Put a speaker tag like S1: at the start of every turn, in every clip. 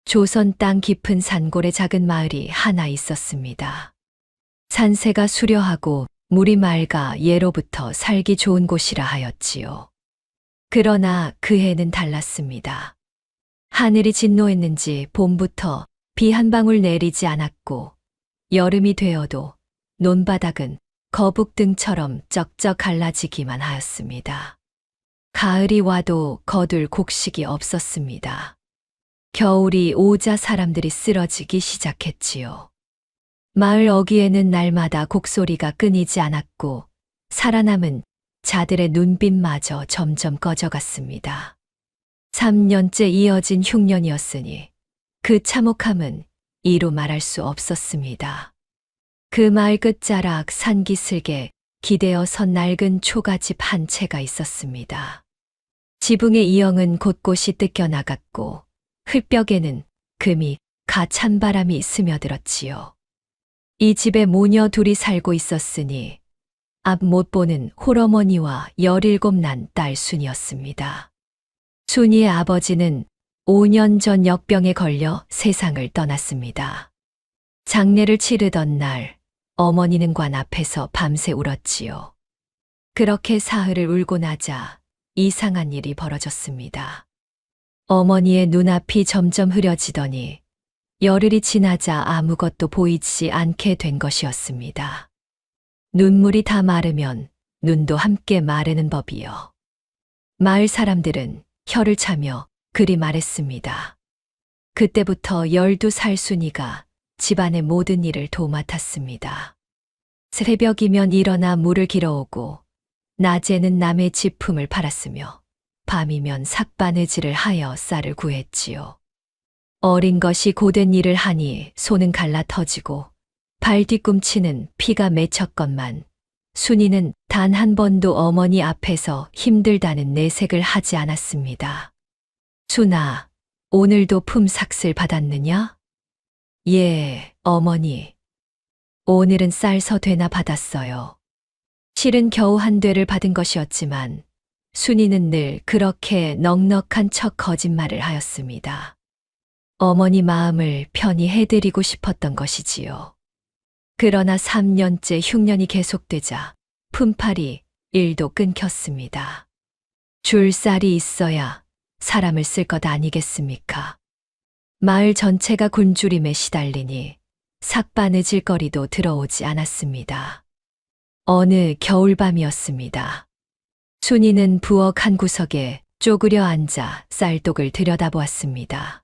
S1: 조선 땅 깊은 산골에 작은 마을이 하나 있었습니다. 산세가 수려하고 물이 맑아 예로부터 살기 좋은 곳이라 하였지요. 그러나 그 해는 달랐습니다. 하늘이 진노했는지 봄부터 비 한 방울 내리지 않았고 여름이 되어도 논바닥은 거북등처럼 쩍쩍 갈라지기만 하였습니다. 가을이 와도 거둘 곡식이 없었습니다. 겨울이 오자 사람들이 쓰러지기 시작했지요. 마을 어귀에는 날마다 곡소리가 끊이지 않았고 살아남은 자들의 눈빛마저 점점 꺼져갔습니다. 3년째 이어진 흉년이었으니 그 참혹함은 이루 말할 수 없었습니다. 그 마을 끝자락 산기슭에 기대어 선 낡은 초가집 한 채가 있었습니다. 지붕의 이형은 곳곳이 뜯겨나갔고 흙벽에는 금이 가 찬바람이 스며들었지요. 이 집에 모녀 둘이 살고 있었으니 앞 못 보는 홀어머니와 17난 딸 순이었습니다. 순이의 아버지는 5년 전 역병에 걸려 세상을 떠났습니다. 장례를 치르던 날 어머니는 관 앞에서 밤새 울었지요. 그렇게 사흘을 울고 나자 이상한 일이 벌어졌습니다. 어머니의 눈앞이 점점 흐려지더니 열흘이 지나자 아무것도 보이지 않게 된 것이었습니다. 눈물이 다 마르면 눈도 함께 마르는 법이요. 마을 사람들은 혀를 차며 그리 말했습니다. 그때부터 12살 순이가 집안의 모든 일을 도맡았습니다. 새벽이면 일어나 물을 길어오고 낮에는 남의 집품을 팔았으며 밤이면 삭바느질을 하여 쌀을 구했지요. 어린 것이 고된 일을 하니 손은 갈라 터지고 발 뒤꿈치는 피가 맺혔건만 순이는 단 한 번도 어머니 앞에서 힘들다는 내색을 하지 않았습니다. 순아, 오늘도 품삯을 받았느냐? 예, 어머니. 오늘은 쌀서 되나 받았어요. 실은 겨우 한 되를 받은 것이었지만 순이는 늘 그렇게 넉넉한 척 거짓말을 하였습니다. 어머니 마음을 편히 해드리고 싶었던 것이지요. 그러나 3년째 흉년이 계속되자 품팔이 일도 끊겼습니다. 줄 쌀이 있어야 사람을 쓸 것 아니겠습니까? 마을 전체가 굶주림에 시달리니 삭바느질 거리도 들어오지 않았습니다. 어느 겨울밤이었습니다. 순이는 부엌 한 구석에 쪼그려 앉아 쌀독을 들여다보았습니다.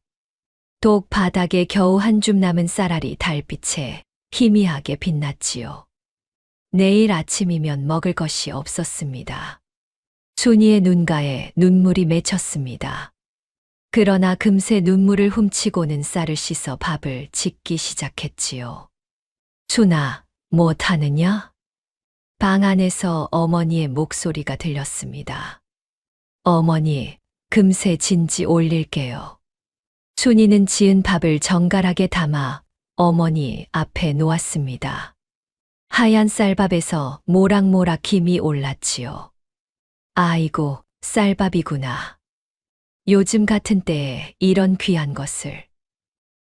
S1: 독 바닥에 겨우 한 줌 남은 쌀알이 달빛에 희미하게 빛났지요. 내일 아침이면 먹을 것이 없었습니다. 순이의 눈가에 눈물이 맺혔습니다. 그러나 금세 눈물을 훔치고는 쌀을 씻어 밥을 짓기 시작했지요. 순아, 못하느냐? 방 안에서 어머니의 목소리가 들렸습니다. 어머니, 금세 진지 올릴게요. 순이는 지은 밥을 정갈하게 담아 어머니 앞에 놓았습니다. 하얀 쌀밥에서 모락모락 김이 올랐지요. 아이고, 쌀밥이구나. 요즘 같은 때에 이런 귀한 것을.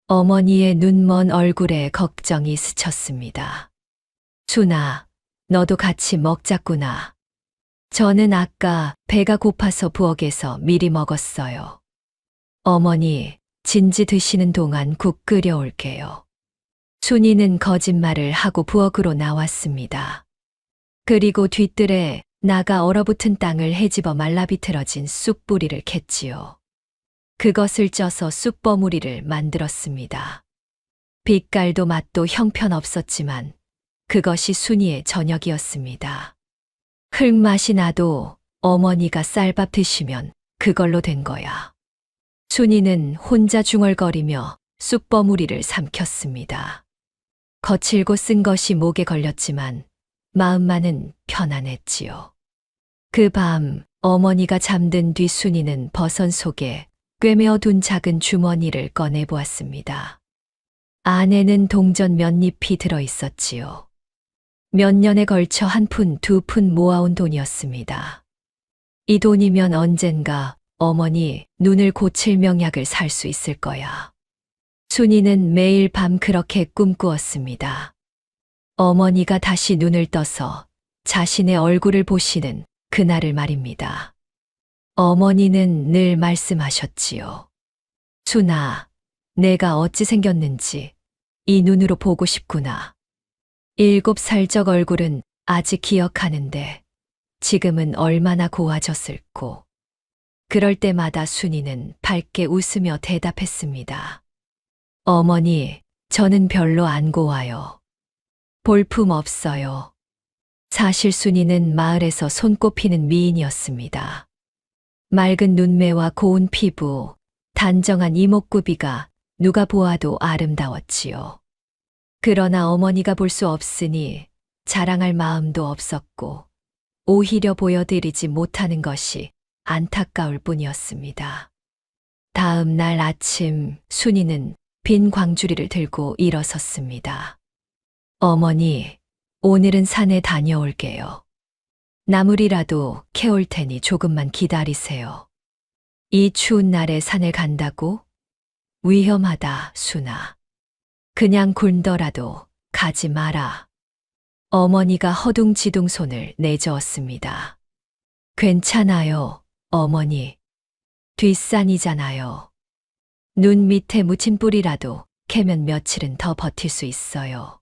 S1: 어머니의 눈먼 얼굴에 걱정이 스쳤습니다. 순아, 너도 같이 먹자꾸나. 저는 아까 배가 고파서 부엌에서 미리 먹었어요. 어머니, 진지 드시는 동안 국 끓여올게요. 순이는 거짓말을 하고 부엌으로 나왔습니다. 그리고 뒤뜰에 나가 얼어붙은 땅을 헤집어 말라비틀어진 쑥뿌리를 캤지요. 그것을 쪄서 쑥버무리를 만들었습니다. 빛깔도 맛도 형편없었지만 그것이 순이의 저녁이었습니다. 흙맛이 나도 어머니가 쌀밥 드시면 그걸로 된 거야. 순이는 혼자 중얼거리며 쑥버무리를 삼켰습니다. 거칠고 쓴 것이 목에 걸렸지만 마음만은 편안했지요. 그 밤 어머니가 잠든 뒤 순이는 버선 속에 꿰매어 둔 작은 주머니를 꺼내보았습니다. 안에는 동전 몇 잎이 들어 있었지요. 몇 년에 걸쳐 한 푼, 두 푼 모아온 돈이었습니다. 이 돈이면 언젠가 어머니 눈을 고칠 명약을 살 수 있을 거야. 순이는 매일 밤 그렇게 꿈꾸었습니다. 어머니가 다시 눈을 떠서 자신의 얼굴을 보시는 그날을 말입니다. 어머니는 늘 말씀하셨지요. 순아, 내가 어찌 생겼는지 이 눈으로 보고 싶구나. 7살적 얼굴은 아직 기억하는데 지금은 얼마나 고와졌을꼬. 그럴 때마다 순이는 밝게 웃으며 대답했습니다. 어머니, 저는 별로 안 고와요. 볼품 없어요. 사실 순이는 마을에서 손꼽히는 미인이었습니다. 맑은 눈매와 고운 피부, 단정한 이목구비가 누가 보아도 아름다웠지요. 그러나 어머니가 볼 수 없으니 자랑할 마음도 없었고, 오히려 보여드리지 못하는 것이 안타까울 뿐이었습니다. 다음 날 아침 순이는 빈 광주리를 들고 일어섰습니다. 어머니, 오늘은 산에 다녀올게요. 나물이라도 캐올 테니 조금만 기다리세요. 이 추운 날에 산을 간다고? 위험하다, 순아. 그냥 굴더라도 가지 마라. 어머니가 허둥지둥 손을 내저었습니다. 괜찮아요, 어머니. 뒷산이잖아요. 눈 밑에 묻힌 뿌리라도 캐면 며칠은 더 버틸 수 있어요.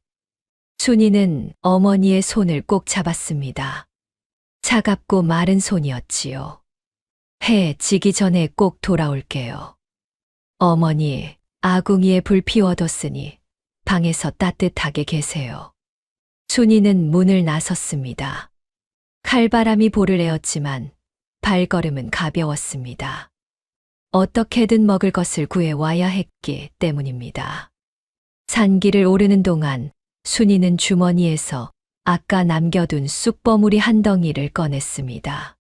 S1: 순이는 어머니의 손을 꼭 잡았습니다. 차갑고 마른 손이었지요. 해 지기 전에 꼭 돌아올게요. 어머니, 아궁이에 불 피워뒀으니 방에서 따뜻하게 계세요. 순이는 문을 나섰습니다. 칼바람이 볼을 내었지만 발걸음은 가벼웠습니다. 어떻게든 먹을 것을 구해와야 했기 때문입니다. 산길을 오르는 동안 순이는 주머니에서 아까 남겨둔 쑥버무리 한 덩이를 꺼냈습니다.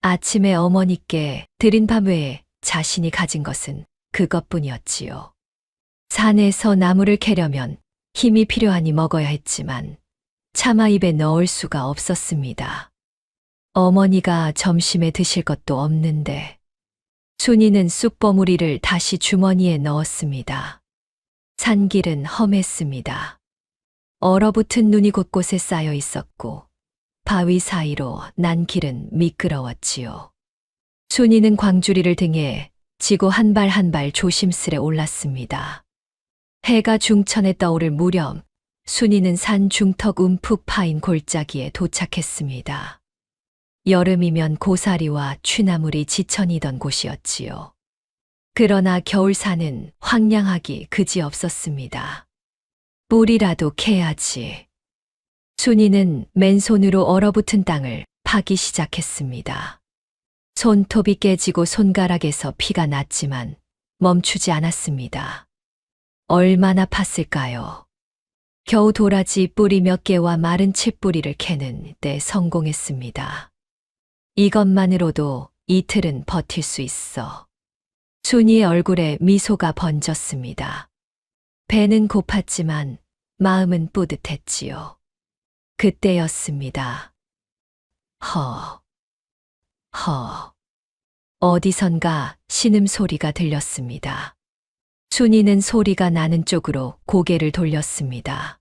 S1: 아침에 어머니께 드린 밥 외에 자신이 가진 것은 그것뿐이었지요. 산에서 나무를 캐려면 힘이 필요하니 먹어야 했지만 차마 입에 넣을 수가 없었습니다. 어머니가 점심에 드실 것도 없는데 순이는 쑥버무리를 다시 주머니에 넣었습니다. 산길은 험했습니다. 얼어붙은 눈이 곳곳에 쌓여 있었고 바위 사이로 난 길은 미끄러웠지요. 순이는 광주리를 등에 지고 한 발 한 발 조심스레 올랐습니다. 해가 중천에 떠오를 무렵 순이는 산 중턱 움푹 파인 골짜기에 도착했습니다. 여름이면 고사리와 취나물이 지천이던 곳이었지요. 그러나 겨울산은 황량하기 그지없었습니다. 뿌리라도 캐야지. 순이는 맨손으로 얼어붙은 땅을 파기 시작했습니다. 손톱이 깨지고 손가락에서 피가 났지만 멈추지 않았습니다. 얼마나 팠을까요? 겨우 도라지 뿌리 몇 개와 마른 칡뿌리를 캐는 데 성공했습니다. 이것만으로도 이틀은 버틸 수 있어. 순이의 얼굴에 미소가 번졌습니다. 배는 고팠지만 마음은 뿌듯했지요. 그때였습니다. 어디선가 신음소리가 들렸습니다. 순이는 소리가 나는 쪽으로 고개를 돌렸습니다.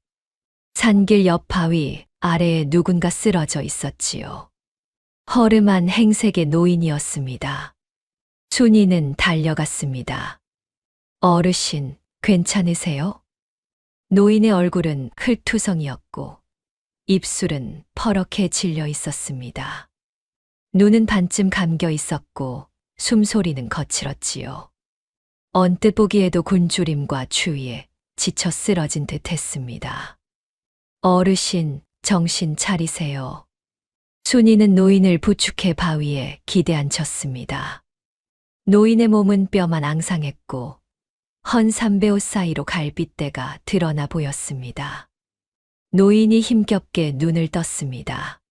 S1: 산길 옆 바위 아래에 누군가 쓰러져 있었지요. 허름한 행색의 노인이었습니다. 순이는 달려갔습니다. 어르신, 괜찮으세요? 노인의 얼굴은 흙투성이었고 입술은 퍼렇게 질려 있었습니다. 눈은 반쯤 감겨 있었고 숨소리는 거칠었지요. 언뜻 보기에도 굶주림과 추위에 지쳐 쓰러진 듯 했습니다. 어르신, 정신 차리세요. 순이는 노인을 부축해 바위에 기대앉혔습니다. 노인의 몸은 뼈만 앙상했고 헌 삼배옷 사이로 갈빗대가 드러나 보였습니다. 노인이 힘겹게 눈을 떴습니다.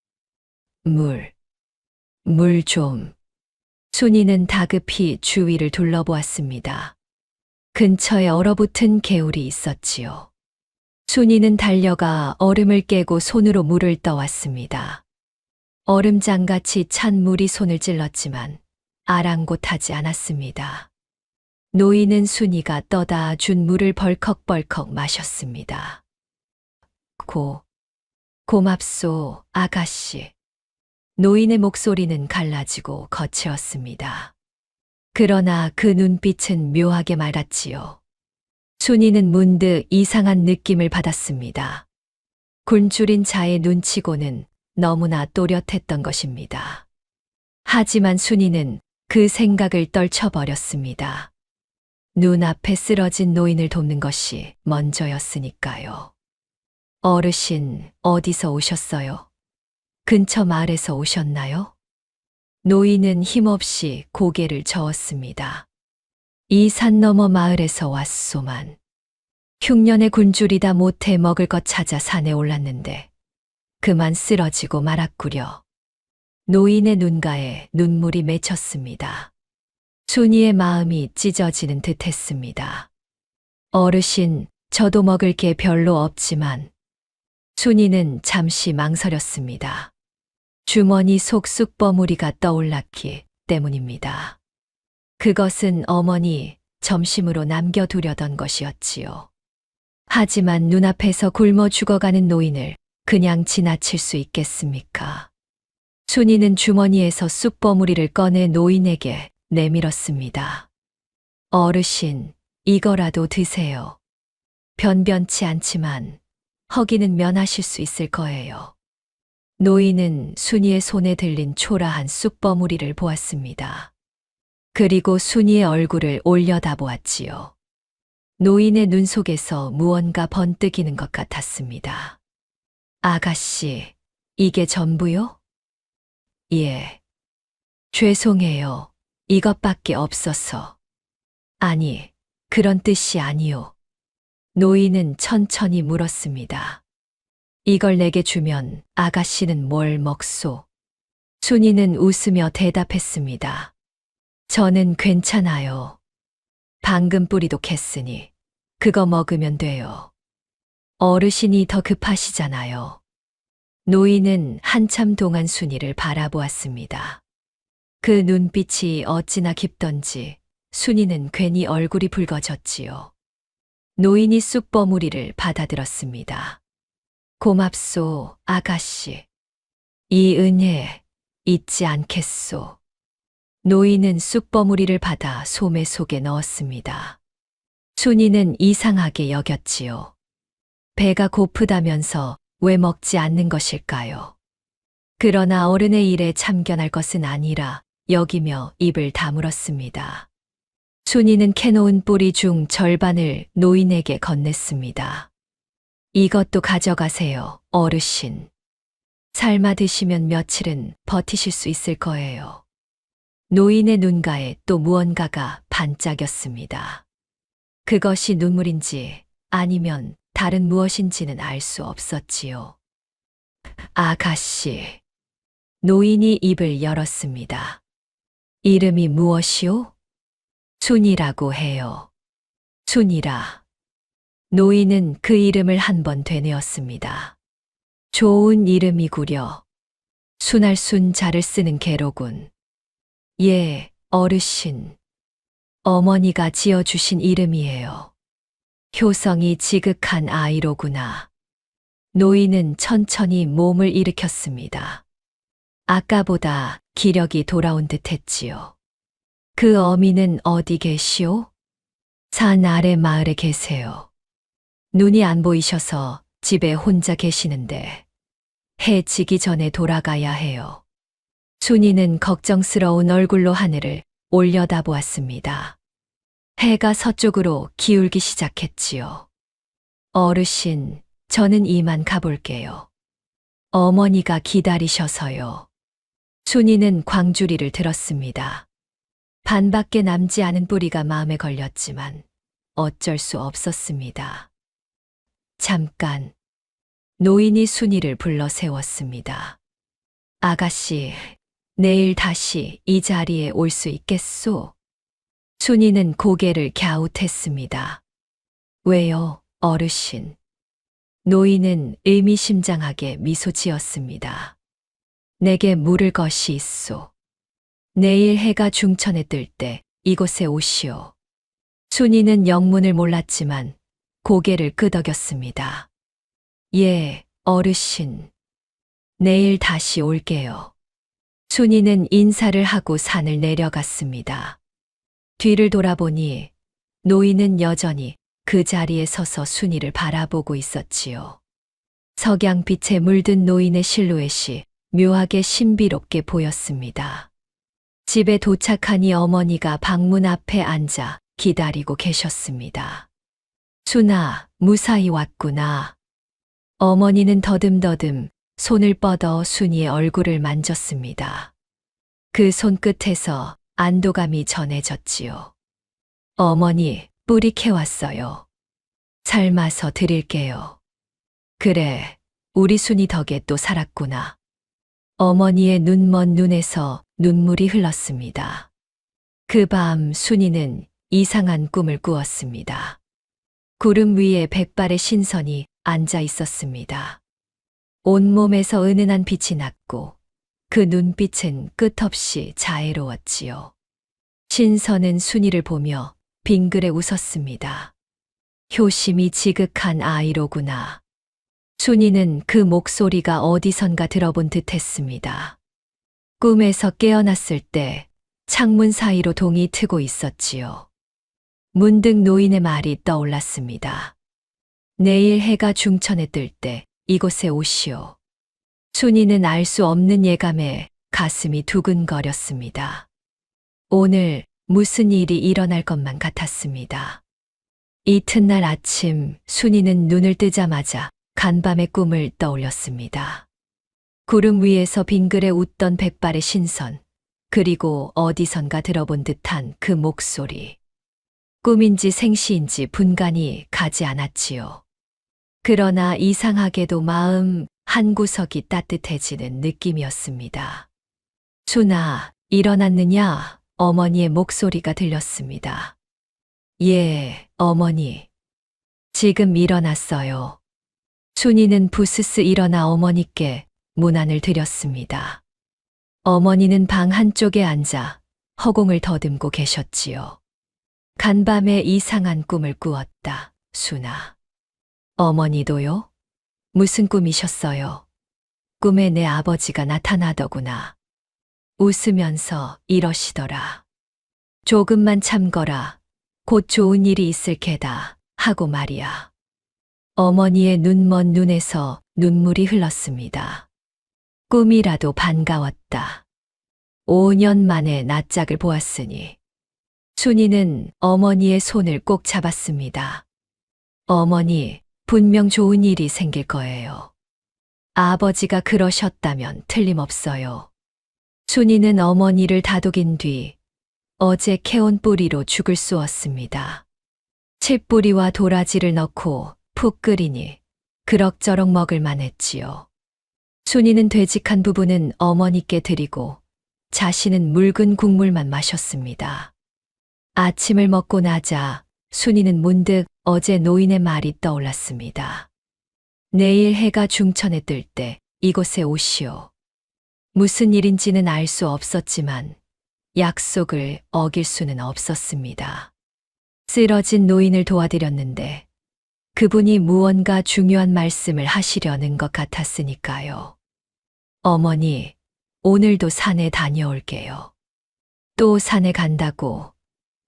S1: 물 좀. 순이는 다급히 주위를 둘러보았습니다. 근처에 얼어붙은 개울이 있었지요. 순이는 달려가 얼음을 깨고 손으로 물을 떠왔습니다. 얼음장같이 찬 물이 손을 찔렀지만 아랑곳하지 않았습니다. 노인은 순이가 떠다 준 물을 벌컥벌컥 마셨습니다. 고맙소, 아가씨. 노인의 목소리는 갈라지고 거칠었습니다. 그러나 그 눈빛은 묘하게 맑았지요. 순이는 문득 이상한 느낌을 받았습니다. 굴줄인 차의 눈치고는 너무나 또렷했던 것입니다. 하지만 순이는 그 생각을 떨쳐버렸습니다. 눈앞에 쓰러진 노인을 돕는 것이 먼저였으니까요. 어르신, 어디서 오셨어요? 근처 마을에서 오셨나요? 노인은 힘없이 고개를 저었습니다. 이 산 너머 마을에서 왔소만. 흉년의 굴줄이다 못해 먹을 것 찾아 산에 올랐는데 그만 쓰러지고 말았구려. 노인의 눈가에 눈물이 맺혔습니다. 순이의 마음이 찢어지는 듯 했습니다. 어르신, 저도 먹을 게 별로 없지만. 순이는 잠시 망설였습니다. 주머니 속 쑥버무리가 떠올랐기 때문입니다. 그것은 어머니 점심으로 남겨두려던 것이었지요. 하지만 눈앞에서 굶어 죽어가는 노인을 그냥 지나칠 수 있겠습니까? 순이는 주머니에서 쑥버무리를 꺼내 노인에게 내밀었습니다. 어르신, 이거라도 드세요. 변변치 않지만 허기는 면하실 수 있을 거예요. 노인은 순이의 손에 들린 초라한 쑥버무리를 보았습니다. 그리고 순이의 얼굴을 올려다보았지요. 노인의 눈 속에서 무언가 번뜩이는 것 같았습니다. 아가씨, 이게 전부요? 예. 죄송해요. 이것밖에 없어서. 아니, 그런 뜻이 아니요. 노인은 천천히 물었습니다. 이걸 내게 주면 아가씨는 뭘 먹소? 순이는 웃으며 대답했습니다. 저는 괜찮아요. 방금 뿌리도 캤으니 그거 먹으면 돼요. 어르신이 더 급하시잖아요. 노인은 한참 동안 순이를 바라보았습니다. 그 눈빛이 어찌나 깊던지 순이는 괜히 얼굴이 붉어졌지요. 노인이 쑥버무리를 받아들었습니다. 고맙소, 아가씨. 이 은혜 잊지 않겠소. 노인은 쑥버무리를 받아 소매 속에 넣었습니다. 순이는 이상하게 여겼지요. 배가 고프다면서 왜 먹지 않는 것일까요? 그러나 어른의 일에 참견할 것은 아니라 여기며 입을 다물었습니다. 순이는 캐놓은 뿌리 중 절반을 노인에게 건넸습니다. 이것도 가져가세요, 어르신. 삶아 드시면 며칠은 버티실 수 있을 거예요. 노인의 눈가에 또 무언가가 반짝였습니다. 그것이 눈물인지 아니면 다른 무엇인지는 알 수 없었지요. 아가씨. 노인이 입을 열었습니다. 이름이 무엇이오? 순이라고 해요. 순이라. 노인은 그 이름을 한 번 되뇌었습니다. 좋은 이름이구려. 순할 순자를 쓰는 개로군. 예, 어르신. 어머니가 지어주신 이름이에요. 효성이 지극한 아이로구나. 노인은 천천히 몸을 일으켰습니다. 아까보다 기력이 돌아온 듯 했지요. 그 어미는 어디 계시오? 산 아래 마을에 계세요. 눈이 안 보이셔서 집에 혼자 계시는데 해 지기 전에 돌아가야 해요. 순이는 걱정스러운 얼굴로 하늘을 올려다보았습니다. 해가 서쪽으로 기울기 시작했지요. 어르신, 저는 이만 가볼게요. 어머니가 기다리셔서요. 순이는 광주리를 들었습니다. 반밖에 남지 않은 뿌리가 마음에 걸렸지만 어쩔 수 없었습니다. 잠깐. 노인이 순이를 불러 세웠습니다. 아가씨, 내일 다시 이 자리에 올 수 있겠소? 순이는 고개를 갸웃했습니다. 왜요, 어르신? 노인은 의미심장하게 미소 지었습니다. 내게 물을 것이 있소. 내일 해가 중천에 뜰 때 이곳에 오시오. 순이는 영문을 몰랐지만 고개를 끄덕였습니다. 예, 어르신. 내일 다시 올게요. 순이는 인사를 하고 산을 내려갔습니다. 뒤를 돌아보니 노인은 여전히 그 자리에 서서 순이를 바라보고 있었지요. 석양빛에 물든 노인의 실루엣이 묘하게 신비롭게 보였습니다. 집에 도착하니 어머니가 방문 앞에 앉아 기다리고 계셨습니다. 순아, 무사히 왔구나. 어머니는 더듬더듬 손을 뻗어 순이의 얼굴을 만졌습니다. 그 손끝에서 안도감이 전해졌지요. 어머니, 뿌리 캐왔어요. 삶아서 드릴게요. 그래, 우리 순이 덕에 또 살았구나. 어머니의 눈먼 눈에서 눈물이 흘렀습니다. 그 밤 순이는 이상한 꿈을 꾸었습니다. 구름 위에 백발의 신선이 앉아 있었습니다. 온몸에서 은은한 빛이 났고 그 눈빛은 끝없이 자애로웠지요. 신선은 순이를 보며 빙그레 웃었습니다. 효심이 지극한 아이로구나. 순이는 그 목소리가 어디선가 들어본 듯 했습니다. 꿈에서 깨어났을 때 창문 사이로 동이 트고 있었지요. 문득 노인의 말이 떠올랐습니다. 내일 해가 중천에 뜰 때 이곳에 오시오. 순이는 알 수 없는 예감에 가슴이 두근거렸습니다. 오늘 무슨 일이 일어날 것만 같았습니다. 이튿날 아침 순이는 눈을 뜨자마자 간밤의 꿈을 떠올렸습니다. 구름 위에서 빙그레 웃던 백발의 신선, 그리고 어디선가 들어본 듯한 그 목소리. 꿈인지 생시인지 분간이 가지 않았지요. 그러나 이상하게도 마음 한구석이 따뜻해지는 느낌이었습니다. 순아, 일어났느냐? 어머니의 목소리가 들렸습니다. 예, 어머니. 지금 일어났어요. 순이는 부스스 일어나 어머니께 문안을 드렸습니다. 어머니는 방 한쪽에 앉아 허공을 더듬고 계셨지요. 간밤에 이상한 꿈을 꾸었다, 순아. 어머니도요? 무슨 꿈이셨어요? 꿈에 내 아버지가 나타나더구나. 웃으면서 이러시더라. 조금만 참거라. 곧 좋은 일이 있을 게다 하고 말이야. 어머니의 눈먼 눈에서 눈물이 흘렀습니다. 꿈이라도 반가웠다. 5년 만에 낯짝을 보았으니. 순이는 어머니의 손을 꼭 잡았습니다. 어머니, 분명 좋은 일이 생길 거예요. 아버지가 그러셨다면 틀림없어요. 순이는 어머니를 다독인 뒤 어제 캐온 뿌리로 죽을 쑤었습니다. 칡뿌리와 도라지를 넣고 푹 끓이니 그럭저럭 먹을 만했지요. 순이는 되직한 부분은 어머니께 드리고 자신은 묽은 국물만 마셨습니다. 아침을 먹고 나자 순이는 문득 어제 노인의 말이 떠올랐습니다. 내일 해가 중천에 뜰 때 이곳에 오시오. 무슨 일인지는 알 수 없었지만 약속을 어길 수는 없었습니다. 쓰러진 노인을 도와드렸는데 그분이 무언가 중요한 말씀을 하시려는 것 같았으니까요. 어머니, 오늘도 산에 다녀올게요. 또 산에 간다고.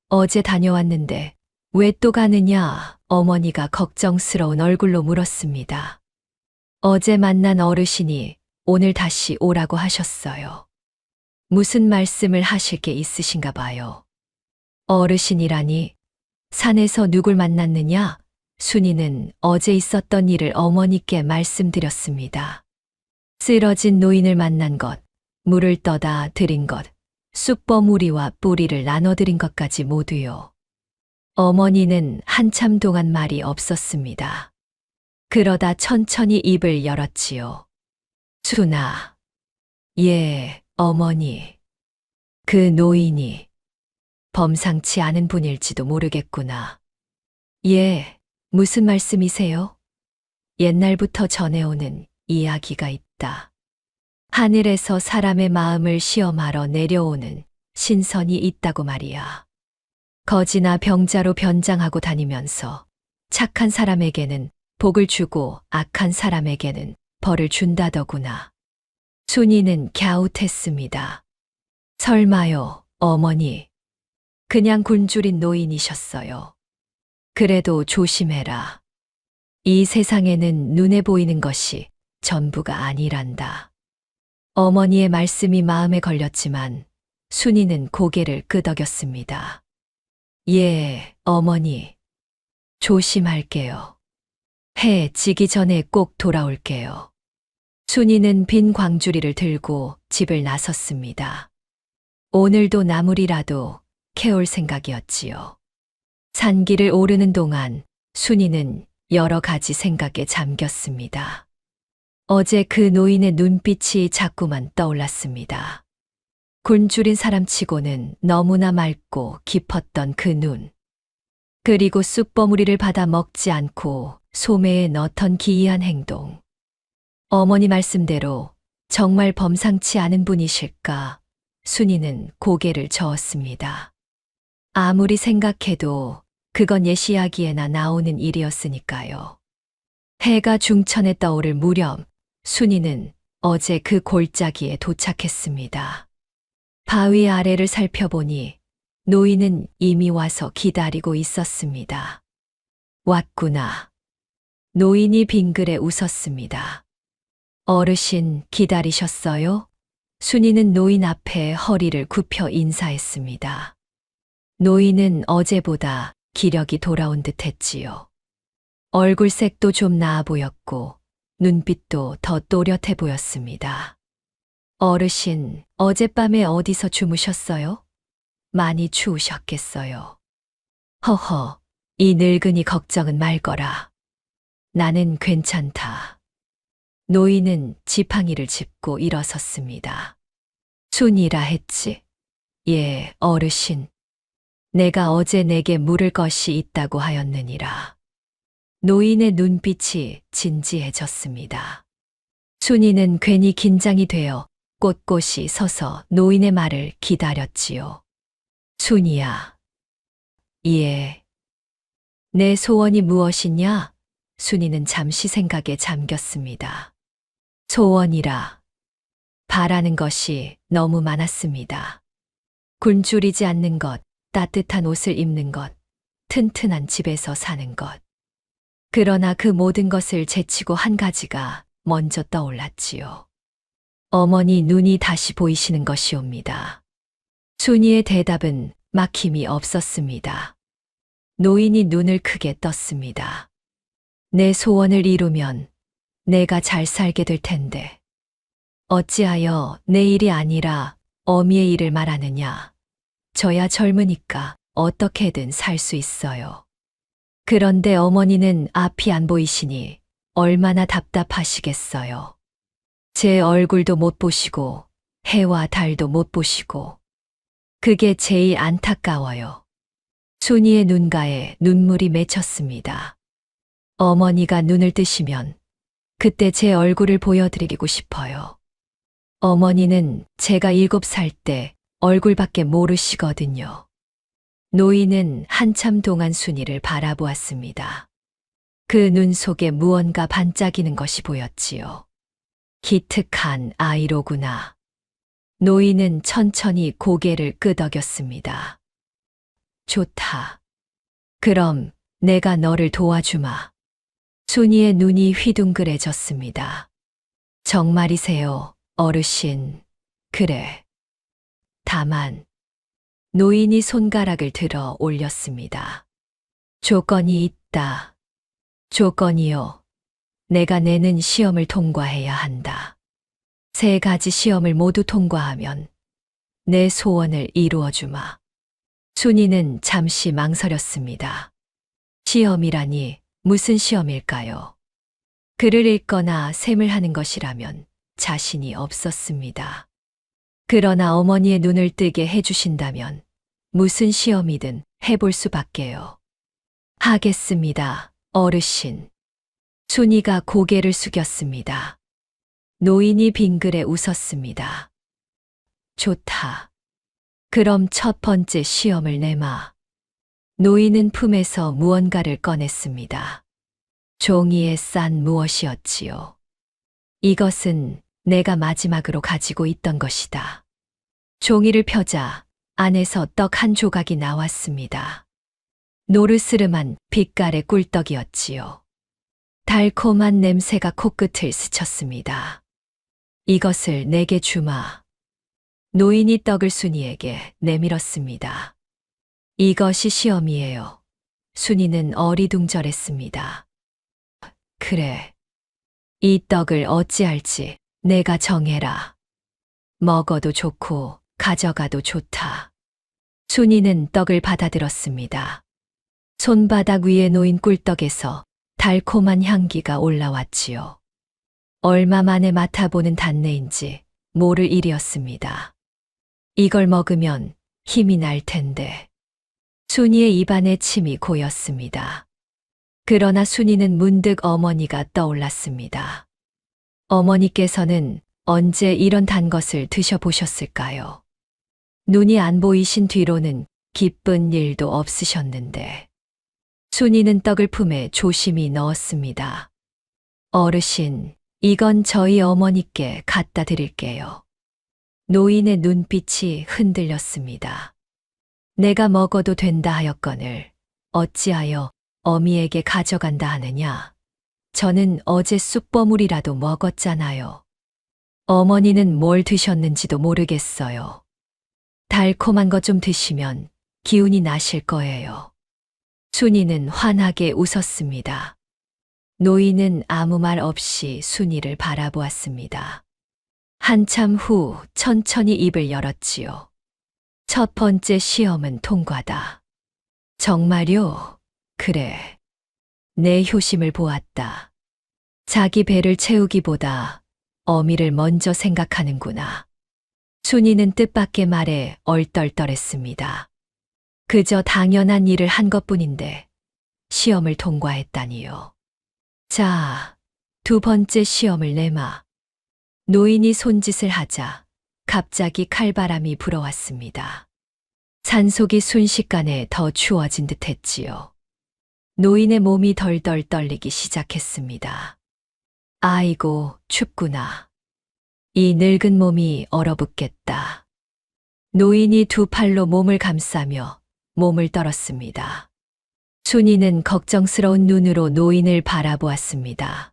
S1: 어제 다녀왔는데 왜 또 가느냐? 어머니가 걱정스러운 얼굴로 물었습니다. 어제 만난 어르신이 오늘 다시 오라고 하셨어요. 무슨 말씀을 하실 게 있으신가 봐요. 어르신이라니? 산에서 누굴 만났느냐? 순이는 어제 있었던 일을 어머니께 말씀드렸습니다. 쓰러진 노인을 만난 것, 물을 떠다 드린 것, 쑥버무리와 뿌리를 나눠드린 것까지 모두요. 어머니는 한참 동안 말이 없었습니다. 그러다 천천히 입을 열었지요. 순아. 예, 어머니. 그 노인이 범상치 않은 분일지도 모르겠구나. 예, 무슨 말씀이세요? 옛날부터 전해오는 이야기가 있다. 하늘에서 사람의 마음을 시험하러 내려오는 신선이 있다고 말이야. 거지나 병자로 변장하고 다니면서 착한 사람에게는 복을 주고 악한 사람에게는 벌을 준다더구나. 순이는 갸웃했습니다. 설마요, 어머니. 그냥 굶주린 노인이셨어요. 그래도 조심해라. 이 세상에는 눈에 보이는 것이 전부가 아니란다. 어머니의 말씀이 마음에 걸렸지만 순이는 고개를 끄덕였습니다. 예, 어머니. 조심할게요. 해 지기 전에 꼭 돌아올게요. 순이는 빈 광주리를 들고 집을 나섰습니다. 오늘도 나물이라도 캐올 생각이었지요. 산길을 오르는 동안 순이는 여러 가지 생각에 잠겼습니다. 어제 그 노인의 눈빛이 자꾸만 떠올랐습니다. 굶주린 사람치고는 너무나 맑고 깊었던 그 눈. 그리고 쑥버무리를 받아 먹지 않고 소매에 넣던 기이한 행동. 어머니 말씀대로 정말 범상치 않은 분이실까? 순이는 고개를 저었습니다. 아무리 생각해도 그건 옛 이야기에나 나오는 일이었으니까요. 해가 중천에 떠오를 무렵 순이는 어제 그 골짜기에 도착했습니다. 바위 아래를 살펴보니 노인은 이미 와서 기다리고 있었습니다. 왔구나. 노인이 빙그레 웃었습니다. 어르신 기다리셨어요? 순이는 노인 앞에 허리를 굽혀 인사했습니다. 노인은 어제보다 기력이 돌아온 듯 했지요. 얼굴색도 좀 나아 보였고 눈빛도 더 또렷해 보였습니다. 어르신, 어젯밤에 어디서 주무셨어요? 많이 추우셨겠어요. 허허, 이 늙은이 걱정은 말거라. 나는 괜찮다. 노인은 지팡이를 짚고 일어섰습니다. 순이라 했지. 예, 어르신. 내가 어제 내게 물을 것이 있다고 하였느니라. 노인의 눈빛이 진지해졌습니다. 순이는 괜히 긴장이 되어 꼿꼿이 서서 노인의 말을 기다렸지요. 순이야. 예. 내 소원이 무엇이냐? 순이는 잠시 생각에 잠겼습니다. 소원이라. 바라는 것이 너무 많았습니다. 굶주리지 않는 것, 따뜻한 옷을 입는 것, 튼튼한 집에서 사는 것. 그러나 그 모든 것을 제치고 한 가지가 먼저 떠올랐지요. 어머니 눈이 다시 보이시는 것이옵니다. 순이의 대답은 막힘이 없었습니다. 노인이 눈을 크게 떴습니다. 내 소원을 이루면 내가 잘 살게 될 텐데. 어찌하여 내 일이 아니라 어미의 일을 말하느냐. 저야 젊으니까 어떻게든 살 수 있어요. 그런데 어머니는 앞이 안 보이시니 얼마나 답답하시겠어요. 제 얼굴도 못 보시고 해와 달도 못 보시고. 그게 제일 안타까워요. 순이의 눈가에 눈물이 맺혔습니다. 어머니가 눈을 뜨시면 그때 제 얼굴을 보여드리고 싶어요. 어머니는 제가 7살 때 얼굴밖에 모르시거든요. 노인은 한참 동안 순이를 바라보았습니다. 그 눈 속에 무언가 반짝이는 것이 보였지요. 기특한 아이로구나. 노인은 천천히 고개를 끄덕였습니다. 좋다. 그럼 내가 너를 도와주마. 순이의 눈이 휘둥그레졌습니다. 정말이세요, 어르신. 그래. 다만 노인이 손가락을 들어 올렸습니다. 조건이 있다. 조건이요. 내가 내는 시험을 통과해야 한다. 3가지 시험을 모두 통과하면 내 소원을 이루어 주마. 순이는 잠시 망설였습니다. 시험이라니 무슨 시험일까요? 글을 읽거나 셈을 하는 것이라면 자신이 없었습니다. 그러나 어머니의 눈을 뜨게 해주신다면 무슨 시험이든 해볼 수밖에요. 하겠습니다, 어르신. 순이가 고개를 숙였습니다. 노인이 빙그레 웃었습니다. 좋다. 그럼 첫 번째 시험을 내마. 노인은 품에서 무언가를 꺼냈습니다. 종이에 싼 무엇이었지요. 이것은 내가 마지막으로 가지고 있던 것이다. 종이를 펴자 안에서 떡 한 조각이 나왔습니다. 노르스름한 빛깔의 꿀떡이었지요. 달콤한 냄새가 코끝을 스쳤습니다. 이것을 내게 주마. 노인이 떡을 순이에게 내밀었습니다. 이것이 시험이에요. 순이는 어리둥절했습니다. 그래. 이 떡을 어찌할지 내가 정해라. 먹어도 좋고 가져가도 좋다. 순이는 떡을 받아들었습니다. 손바닥 위에 놓인 꿀떡에서 달콤한 향기가 올라왔지요. 얼마 만에 맡아보는 단내인지 모를 일이었습니다. 이걸 먹으면 힘이 날 텐데. 순이의 입안에 침이 고였습니다. 그러나 순이는 문득 어머니가 떠올랐습니다. 어머니께서는 언제 이런 단 것을 드셔보셨을까요? 눈이 안 보이신 뒤로는 기쁜 일도 없으셨는데. 순이는 떡을 품에 조심히 넣었습니다. 어르신, 이건 저희 어머니께 갖다 드릴게요. 노인의 눈빛이 흔들렸습니다. 내가 먹어도 된다 하였거늘 어찌하여 어미에게 가져간다 하느냐. 저는 어제 쑥버무리라도 먹었잖아요. 어머니는 뭘 드셨는지도 모르겠어요. 달콤한 것 좀 드시면 기운이 나실 거예요. 순이는 환하게 웃었습니다. 노인은 아무 말 없이 순이를 바라보았습니다. 한참 후 천천히 입을 열었지요. 첫 번째 시험은 통과다. 정말요? 그래. 내 효심을 보았다. 자기 배를 채우기보다 어미를 먼저 생각하는구나. 순이는 뜻밖의 말에 얼떨떨했습니다. 그저 당연한 일을 한 것뿐인데 시험을 통과했다니요. 자, 두 번째 시험을 내마. 노인이 손짓을 하자 갑자기 칼바람이 불어왔습니다. 산속이 순식간에 더 추워진 듯 했지요. 노인의 몸이 덜덜 떨리기 시작했습니다. 아이고, 춥구나. 이 늙은 몸이 얼어붙겠다. 노인이 두 팔로 몸을 감싸며 몸을 떨었습니다. 순이는 걱정스러운 눈으로 노인을 바라보았습니다.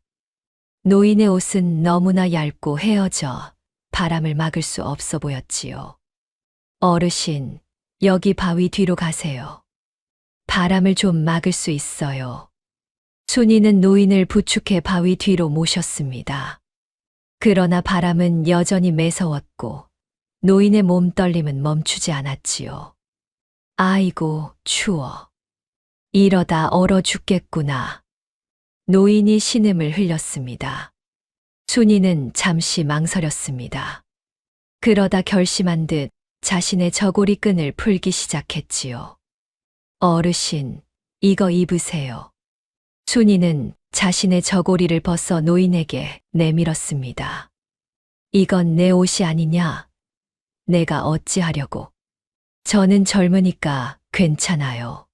S1: 노인의 옷은 너무나 얇고 헤어져 바람을 막을 수 없어 보였지요. 어르신, 여기 바위 뒤로 가세요. 바람을 좀 막을 수 있어요. 순이는 노인을 부축해 바위 뒤로 모셨습니다. 그러나 바람은 여전히 매서웠고 노인의 몸떨림은 멈추지 않았지요. 아이고, 추워. 이러다 얼어 죽겠구나. 노인이 신음을 흘렸습니다. 순이는 잠시 망설였습니다. 그러다 결심한 듯 자신의 저고리 끈을 풀기 시작했지요. 어르신, 이거 입으세요. 순이는 자신의 저고리를 벗어 노인에게 내밀었습니다. 이건 내 옷이 아니냐? 내가 어찌하려고. 저는 젊으니까 괜찮아요.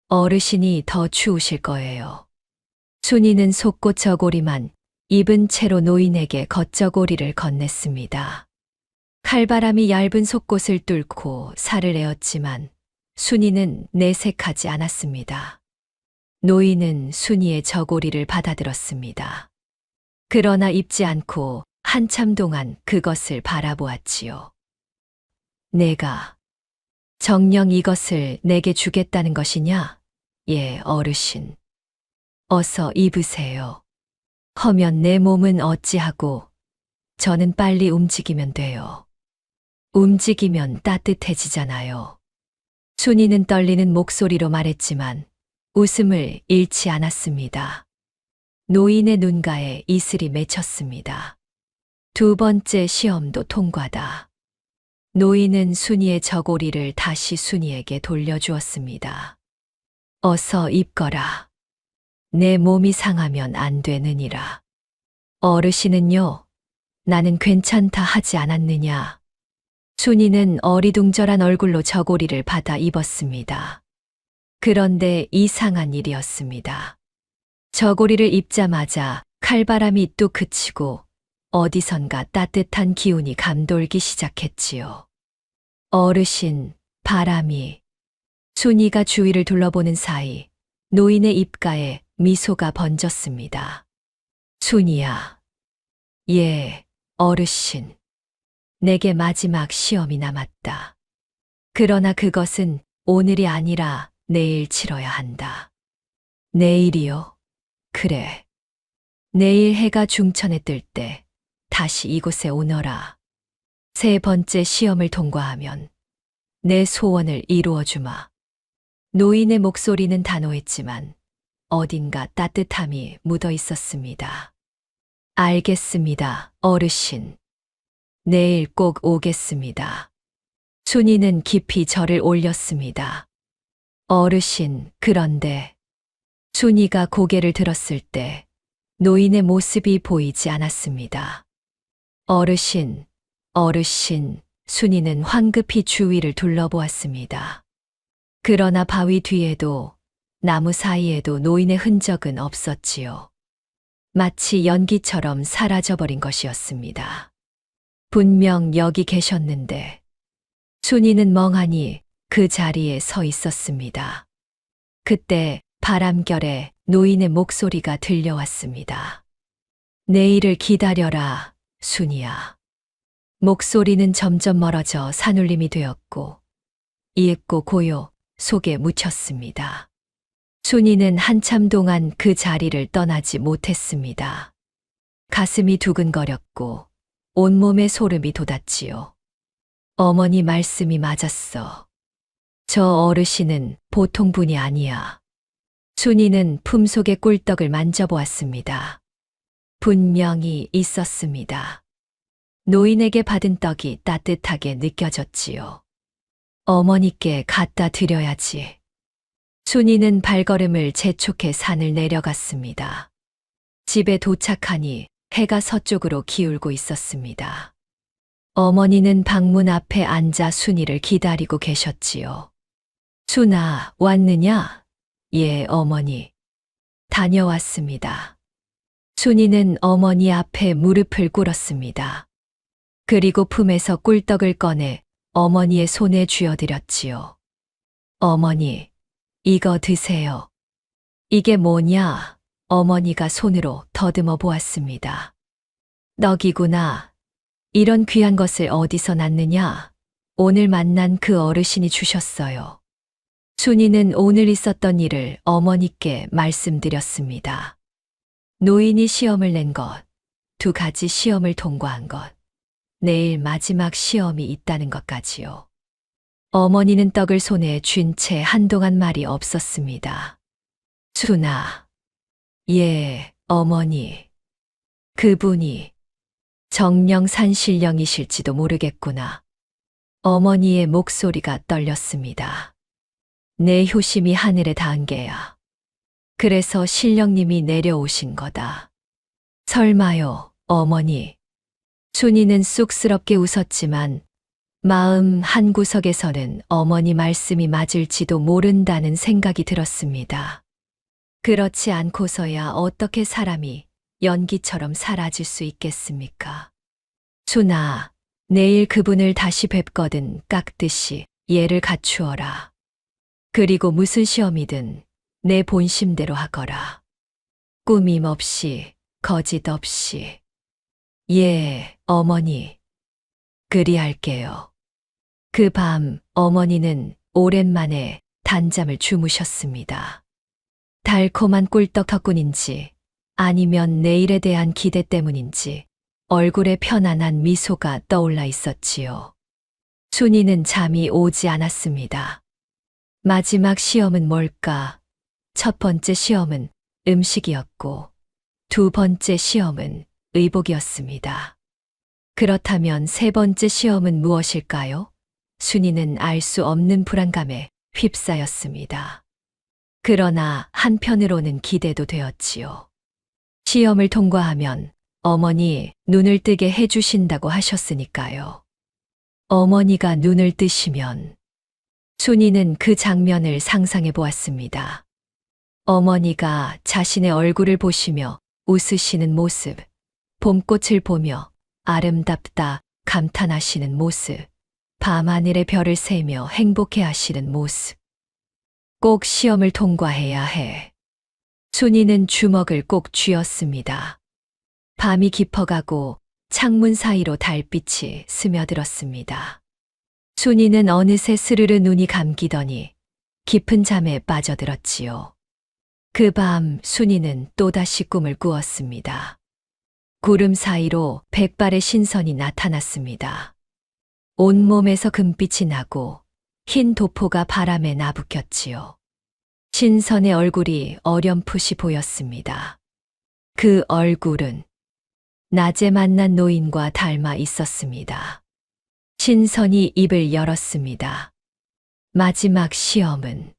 S1: 어르신이 더 추우실 거예요. 순이는 속옷 저고리만 입은 채로 노인에게 겉저고리를 건넸습니다. 칼바람이 얇은 속옷을 뚫고 살을 에었지만 순이는 내색하지 않았습니다. 노인은 순이의 저고리를 받아들었습니다. 그러나 입지 않고 한참 동안 그것을 바라보았지요. 내가 정녕 이것을 내게 주겠다는 것이냐? 예, 어르신. 어서 입으세요. 허면 내 몸은 어찌하고 저는 빨리 움직이면 돼요. 움직이면 따뜻해지잖아요. 순이는 떨리는 목소리로 말했지만 웃음을 잃지 않았습니다. 노인의 눈가에 이슬이 맺혔습니다. 두 번째 시험도 통과다. 노인은 순이의 저고리를 다시 순이에게 돌려주었습니다. 어서 입거라. 내 몸이 상하면 안 되느니라. 어르신은요, 나는 괜찮다 하지 않았느냐. 순이는 어리둥절한 얼굴로 저고리를 받아 입었습니다. 그런데 이상한 일이었습니다. 저고리를 입자마자 칼바람이 뚝 그치고 어디선가 따뜻한 기운이 감돌기 시작했지요. 어르신, 바람이. 순이가 주위를 둘러보는 사이 노인의 입가에 미소가 번졌습니다. 순이야. 예, 어르신. 내게 마지막 시험이 남았다. 그러나 그것은 오늘이 아니라 내일 치러야 한다. 내일이요? 그래. 내일 해가 중천에 뜰 때 다시 이곳에 오너라. 세 번째 시험을 통과하면 내 소원을 이루어 주마. 노인의 목소리는 단호했지만 어딘가 따뜻함이 묻어 있었습니다. 알겠습니다, 어르신. 내일 꼭 오겠습니다. 순이는 깊이 절을 올렸습니다. 어르신, 그런데 순이가 고개를 들었을 때 노인의 모습이 보이지 않았습니다. 어르신, 어르신, 순이는 황급히 주위를 둘러보았습니다. 그러나 바위 뒤에도 나무 사이에도 노인의 흔적은 없었지요. 마치 연기처럼 사라져버린 것이었습니다. 분명 여기 계셨는데 순이는 멍하니 그 자리에 서 있었습니다. 그때 바람결에 노인의 목소리가 들려왔습니다. 내일을 기다려라, 순이야. 목소리는 점점 멀어져 산울림이 되었고 이윽고 고요 속에 묻혔습니다. 순이는 한참 동안 그 자리를 떠나지 못했습니다. 가슴이 두근거렸고 온몸에 소름이 돋았지요. 어머니 말씀이 맞았어. 저 어르신은 보통 분이 아니야. 순이는 품속의 꿀떡을 만져보았습니다. 분명히 있었습니다. 노인에게 받은 떡이 따뜻하게 느껴졌지요. 어머니께 갖다 드려야지. 순이는 발걸음을 재촉해 산을 내려갔습니다. 집에 도착하니 해가 서쪽으로 기울고 있었습니다. 어머니는 방문 앞에 앉아 순이를 기다리고 계셨지요. 순아, 왔느냐? 예, 어머니. 다녀왔습니다. 순이는 어머니 앞에 무릎을 꿇었습니다. 그리고 품에서 꿀떡을 꺼내 어머니의 손에 쥐어드렸지요. 어머니, 이거 드세요. 이게 뭐냐? 어머니가 손으로 더듬어 보았습니다. 떡이구나. 이런 귀한 것을 어디서 났느냐? 오늘 만난 그 어르신이 주셨어요. 순이는 오늘 있었던 일을 어머니께 말씀드렸습니다. 노인이 시험을 낸 것, 2가지 시험을 통과한 것, 내일 마지막 시험이 있다는 것까지요. 어머니는 떡을 손에 쥔 채 한동안 말이 없었습니다. 순아. 예, 어머니. 그분이 정령산 신령이실지도 모르겠구나. 어머니의 목소리가 떨렸습니다. 내 효심이 하늘에 닿은 게야. 그래서 신령님이 내려오신 거다. 설마요, 어머니. 순이는 쑥스럽게 웃었지만 마음 한구석에서는 어머니 말씀이 맞을지도 모른다는 생각이 들었습니다. 그렇지 않고서야 어떻게 사람이 연기처럼 사라질 수 있겠습니까? 순아, 내일 그분을 다시 뵙거든 깎듯이 예를 갖추어라. 그리고 무슨 시험이든 내 본심대로 하거라. 꾸밈 없이, 거짓 없이. 예, 어머니. 그리할게요. 그 밤 어머니는 오랜만에 단잠을 주무셨습니다. 달콤한 꿀떡 덕분인지 아니면 내일에 대한 기대 때문인지 얼굴에 편안한 미소가 떠올라 있었지요. 순이는 잠이 오지 않았습니다. 마지막 시험은 뭘까? 첫 번째 시험은 음식이었고 2번째 시험은 의복이었습니다. 그렇다면 3번째 시험은 무엇일까요? 순이는 알 수 없는 불안감에 휩싸였습니다. 그러나 한편으로는 기대도 되었지요. 시험을 통과하면 어머니 눈을 뜨게 해주신다고 하셨으니까요. 어머니가 눈을 뜨시면 순이는 그 장면을 상상해 보았습니다. 어머니가 자신의 얼굴을 보시며 웃으시는 모습, 봄꽃을 보며 아름답다 감탄하시는 모습, 밤하늘의 별을 세며 행복해 하시는 모습. 꼭 시험을 통과해야 해. 순이는 주먹을 꼭 쥐었습니다. 밤이 깊어가고 창문 사이로 달빛이 스며들었습니다. 순이는 어느새 스르르 눈이 감기더니 깊은 잠에 빠져들었지요. 그 밤 순이는 또다시 꿈을 꾸었습니다. 구름 사이로 백발의 신선이 나타났습니다. 온몸에서 금빛이 나고 흰 도포가 바람에 나부꼈지요. 신선의 얼굴이 어렴풋이 보였습니다. 그 얼굴은 낮에 만난 노인과 닮아 있었습니다. 신선이 입을 열었습니다. 마지막 시험은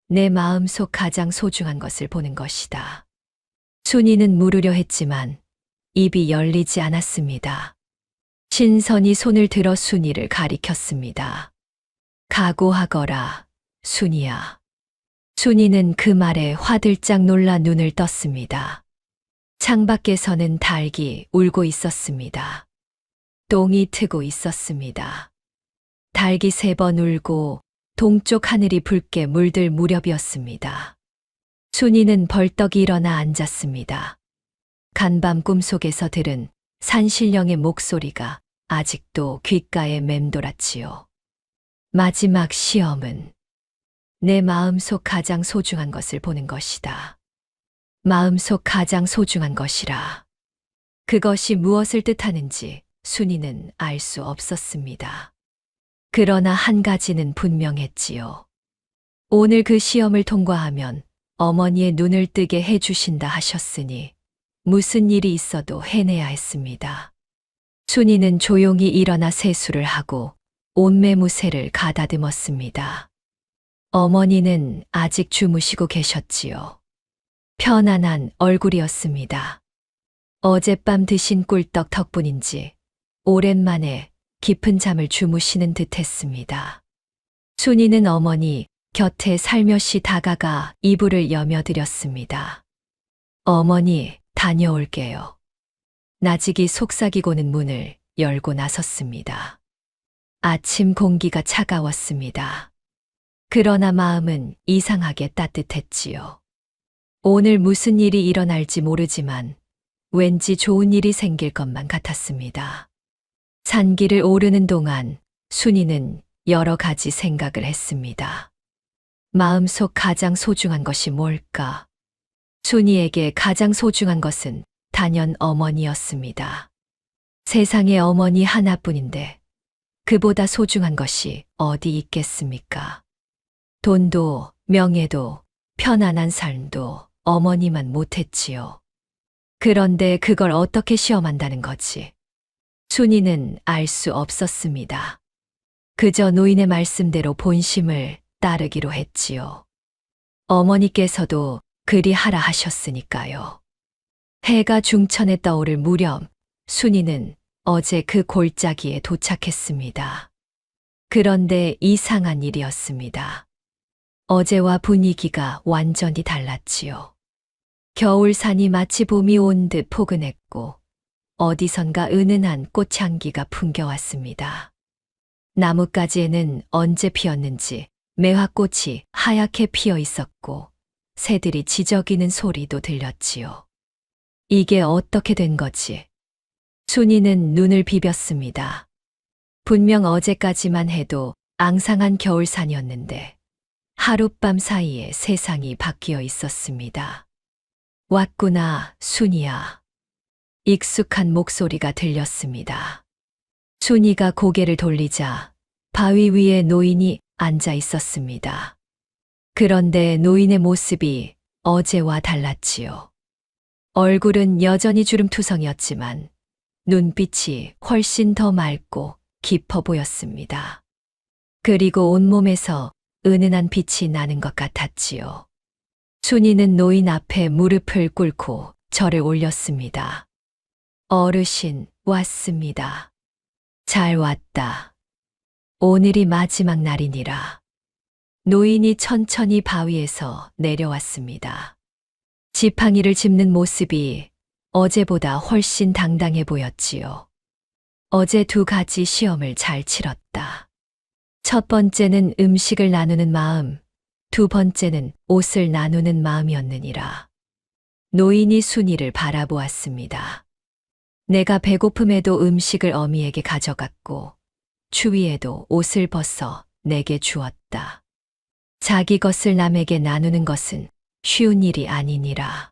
S1: 내 마음속 가장 소중한 것을 보는 것이다. 순이는 물으려 했지만 입이 열리지 않았습니다. 신선이 손을 들어 순이를 가리켰습니다. 각오하거라, 순이야. 순이는 그 말에 화들짝 놀라 눈을 떴습니다. 창밖에서는 닭이 울고 있었습니다. 똥이 트고 있었습니다. 닭이 3번 울고 동쪽 하늘이 붉게 물들 무렵이었습니다. 순이는 벌떡 일어나 앉았습니다. 간밤 꿈속에서 들은 산신령의 목소리가 아직도 귓가에 맴돌았지요. 마지막 시험은 내 마음속 가장 소중한 것을 보는 것이다. 마음속 가장 소중한 것이라. 그것이 무엇을 뜻하는지 순이는 알 수 없었습니다. 그러나 한 가지는 분명했지요. 오늘 그 시험을 통과하면 어머니의 눈을 뜨게 해주신다 하셨으니 무슨 일이 있어도 해내야 했습니다. 순이는 조용히 일어나 세수를 하고 옷매무새를 가다듬었습니다. 어머니는 아직 주무시고 계셨지요. 편안한 얼굴이었습니다. 어젯밤 드신 꿀떡 덕분인지 오랜만에 깊은 잠을 주무시는 듯 했습니다. 순이는 어머니 곁에 살며시 다가가 이불을 여며드렸습니다. 어머니, 다녀올게요. 나직이 속삭이고는 문을 열고 나섰습니다. 아침 공기가 차가웠습니다. 그러나 마음은 이상하게 따뜻했지요. 오늘 무슨 일이 일어날지 모르지만 왠지 좋은 일이 생길 것만 같았습니다. 산길을 오르는 동안 순이는 여러 가지 생각을 했습니다. 마음속 가장 소중한 것이 뭘까? 순이에게 가장 소중한 것은 단연 어머니였습니다. 세상에 어머니 하나뿐인데 그보다 소중한 것이 어디 있겠습니까? 돈도 명예도 편안한 삶도 어머니만 못했지요. 그런데 그걸 어떻게 시험한다는 거지? 순이는 알 수 없었습니다. 그저 노인의 말씀대로 본심을 따르기로 했지요. 어머니께서도 그리 하라 하셨으니까요. 해가 중천에 떠오를 무렵 순이는 어제 그 골짜기에 도착했습니다. 그런데 이상한 일이었습니다. 어제와 분위기가 완전히 달랐지요. 겨울산이 마치 봄이 온 듯 포근했고 어디선가 은은한 꽃향기가 풍겨왔습니다. 나뭇가지에는 언제 피었는지 매화꽃이 하얗게 피어 있었고 새들이 지저귀는 소리도 들렸지요. 이게 어떻게 된 거지? 순이는 눈을 비볐습니다. 분명 어제까지만 해도 앙상한 겨울산이었는데 하룻밤 사이에 세상이 바뀌어 있었습니다. 왔구나, 순이야. 익숙한 목소리가 들렸습니다. 순이가 고개를 돌리자 바위 위에 노인이 앉아 있었습니다. 그런데 노인의 모습이 어제와 달랐지요. 얼굴은 여전히 주름투성이었지만 눈빛이 훨씬 더 맑고 깊어 보였습니다. 그리고 온몸에서 은은한 빛이 나는 것 같았지요. 순이는 노인 앞에 무릎을 꿇고 절을 올렸습니다. 어르신, 왔습니다. 잘 왔다. 오늘이 마지막 날이니라. 노인이 천천히 바위에서 내려왔습니다. 지팡이를 짚는 모습이 어제보다 훨씬 당당해 보였지요. 어제 2가지 시험을 잘 치렀다. 첫 번째는 음식을 나누는 마음, 2번째는 옷을 나누는 마음이었느니라. 노인이 순이를 바라보았습니다. 내가 배고픔에도 음식을 어미에게 가져갔고, 추위에도 옷을 벗어 내게 주었다. 자기 것을 남에게 나누는 것은 쉬운 일이 아니니라.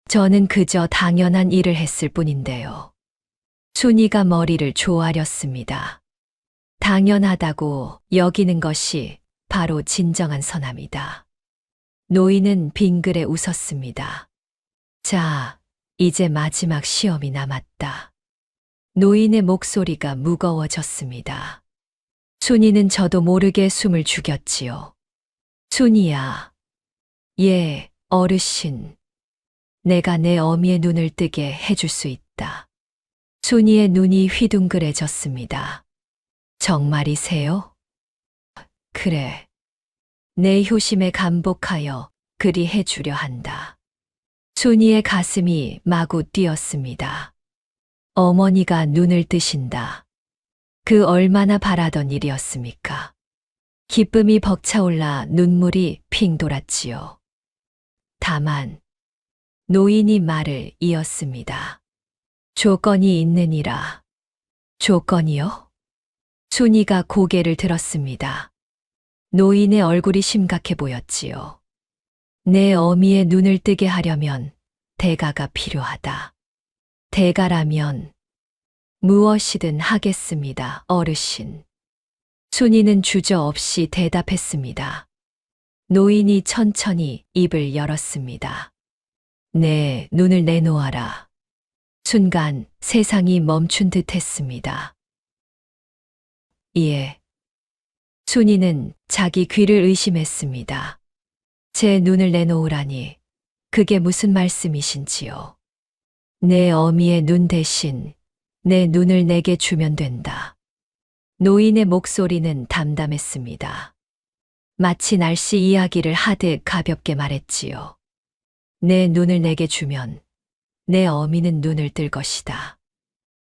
S1: 저는 그저 당연한 일을 했을 뿐인데요. 순이가 머리를 조아렸습니다. 당연하다고 여기는 것이 바로 진정한 선함이다. 노인은 빙그레 웃었습니다. 자, 이제 마지막 시험이 남았다. 노인의 목소리가 무거워졌습니다. 순이는 저도 모르게 숨을 죽였지요. 순이야. 예, 어르신. 내가 내 어미의 눈을 뜨게 해줄 수 있다. 순이의 눈이 휘둥그레졌습니다. 정말이세요? 그래. 내 효심에 감복하여 그리 해주려 한다. 순이의 가슴이 마구 뛰었습니다. 어머니가 눈을 뜨신다. 그 얼마나 바라던 일이었습니까? 기쁨이 벅차올라 눈물이 핑 돌았지요. 다만 노인이 말을 이었습니다. 조건이 있느니라. 조건이요? 순이가 고개를 들었습니다. 노인의 얼굴이 심각해 보였지요. 내 어미의 눈을 뜨게 하려면 대가가 필요하다. 대가라면 무엇이든 하겠습니다, 어르신. 순이는 주저없이 대답했습니다. 노인이 천천히 입을 열었습니다. 내 눈을 내놓아라. 순간 세상이 멈춘 듯 했습니다. 예. 순이는 자기 귀를 의심했습니다. 제 눈을 내놓으라니 그게 무슨 말씀이신지요? 내 어미의 눈 대신 내 눈을 내게 주면 된다. 노인의 목소리는 담담했습니다. 마치 날씨 이야기를 하듯 가볍게 말했지요. 내 눈을 내게 주면 내 어미는 눈을 뜰 것이다.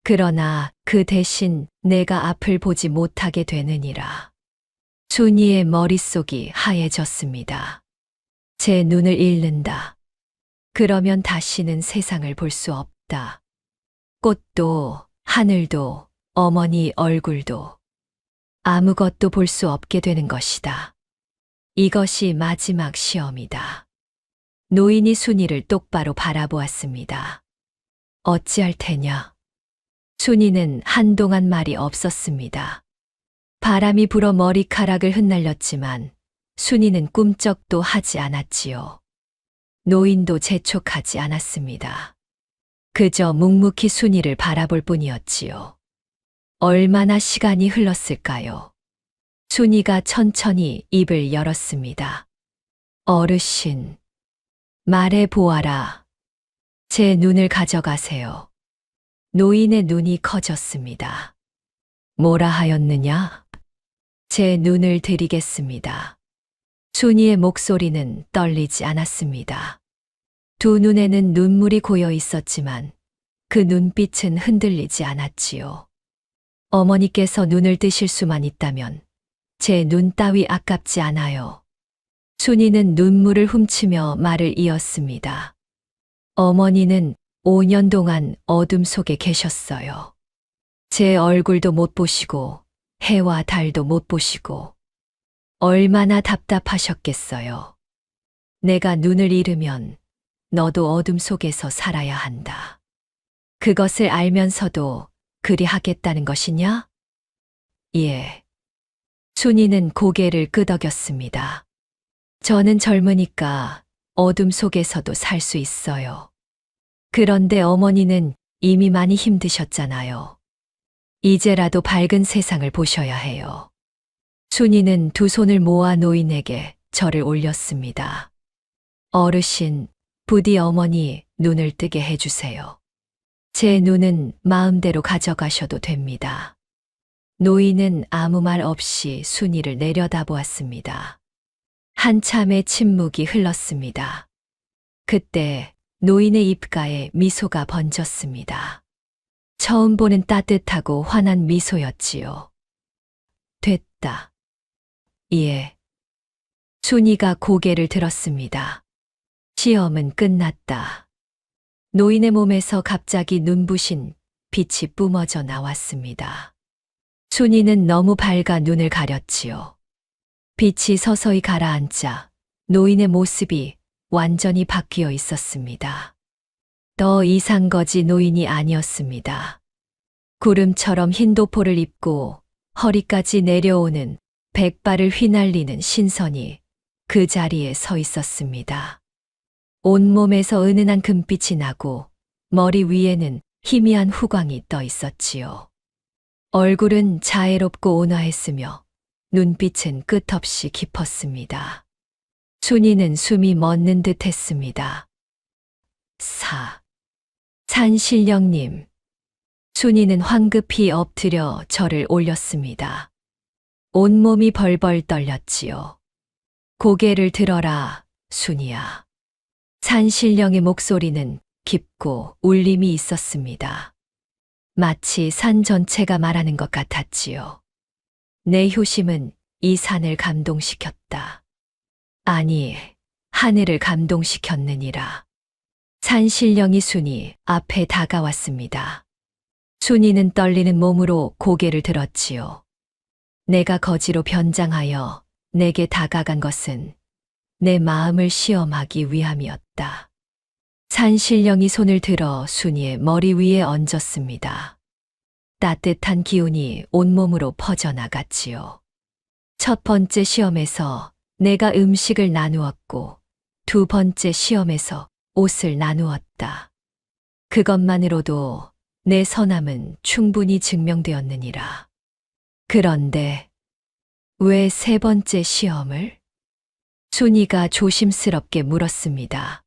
S1: 그러나 그 대신 내가 앞을 보지 못하게 되느니라. 순이의 머릿속이 하얘졌습니다. 제 눈을 잃는다. 그러면 다시는 세상을 볼 수 없다. 꽃도, 하늘도, 어머니 얼굴도 아무것도 볼 수 없게 되는 것이다. 이것이 마지막 시험이다. 노인이 순이를 똑바로 바라보았습니다. 어찌할 테냐? 순이는 한동안 말이 없었습니다. 바람이 불어 머리카락을 흩날렸지만 순이는 꿈쩍도 하지 않았지요. 노인도 재촉하지 않았습니다. 그저 묵묵히 순이를 바라볼 뿐이었지요. 얼마나 시간이 흘렀을까요? 순이가 천천히 입을 열었습니다. 어르신, 말해 보아라. 제 눈을 가져가세요. 노인의 눈이 커졌습니다. 뭐라 하였느냐? 제 눈을 드리겠습니다. 순이의 목소리는 떨리지 않았습니다. 두 눈에는 눈물이 고여 있었지만 그 눈빛은 흔들리지 않았지요. 어머니께서 눈을 뜨실 수만 있다면 제 눈 따위 아깝지 않아요. 순이는 눈물을 훔치며 말을 이었습니다. 어머니는 5년 동안 어둠 속에 계셨어요. 제 얼굴도 못 보시고 해와 달도 못 보시고 얼마나 답답하셨겠어요. 내가 눈을 잃으면 너도 어둠 속에서 살아야 한다. 그것을 알면서도 그리 하겠다는 것이냐? 예. 순이는 고개를 끄덕였습니다. 저는 젊으니까 어둠 속에서도 살 수 있어요. 그런데 어머니는 이미 많이 힘드셨잖아요. 이제라도 밝은 세상을 보셔야 해요. 순이는 두 손을 모아 노인에게 절을 올렸습니다. 어르신, 부디 어머니 눈을 뜨게 해주세요. 제 눈은 마음대로 가져가셔도 됩니다. 노인은 아무 말 없이 순이를 내려다보았습니다. 한참의 침묵이 흘렀습니다. 그때 노인의 입가에 미소가 번졌습니다. 처음 보는 따뜻하고 환한 미소였지요. 됐다. 예. 순이가 고개를 들었습니다. 시험은 끝났다. 노인의 몸에서 갑자기 눈부신 빛이 뿜어져 나왔습니다. 순이는 너무 밝아 눈을 가렸지요. 빛이 서서히 가라앉자 노인의 모습이 완전히 바뀌어 있었습니다. 더 이상 거지 노인이 아니었습니다. 구름처럼 흰 도포를 입고 허리까지 내려오는 백발을 휘날리는 신선이 그 자리에 서 있었습니다. 온몸에서 은은한 금빛이 나고 머리 위에는 희미한 후광이 떠 있었지요. 얼굴은 자애롭고 온화했으며 눈빛은 끝없이 깊었습니다. 순이는 숨이 멎는 듯 했습니다. 산신령님. 순이는 황급히 엎드려 절을 올렸습니다. 온몸이 벌벌 떨렸지요. 고개를 들어라, 순이야. 산신령의 목소리는 깊고 울림이 있었습니다. 마치 산 전체가 말하는 것 같았지요. 내 효심은 이 산을 감동시켰다. 아니, 하늘을 감동시켰느니라. 산신령이 순이 앞에 다가왔습니다. 순이는 떨리는 몸으로 고개를 들었지요. 내가 거지로 변장하여 내게 다가간 것은 내 마음을 시험하기 위함이었다. 산신령이 손을 들어 순이의 머리 위에 얹었습니다. 따뜻한 기운이 온몸으로 퍼져나갔지요. 첫 번째 시험에서 내가 음식을 나누었고 두 번째 시험에서 옷을 나누었다. 그것만으로도 내 선함은 충분히 증명되었느니라. 그런데 왜 세 번째 시험을? 순이가 조심스럽게 물었습니다.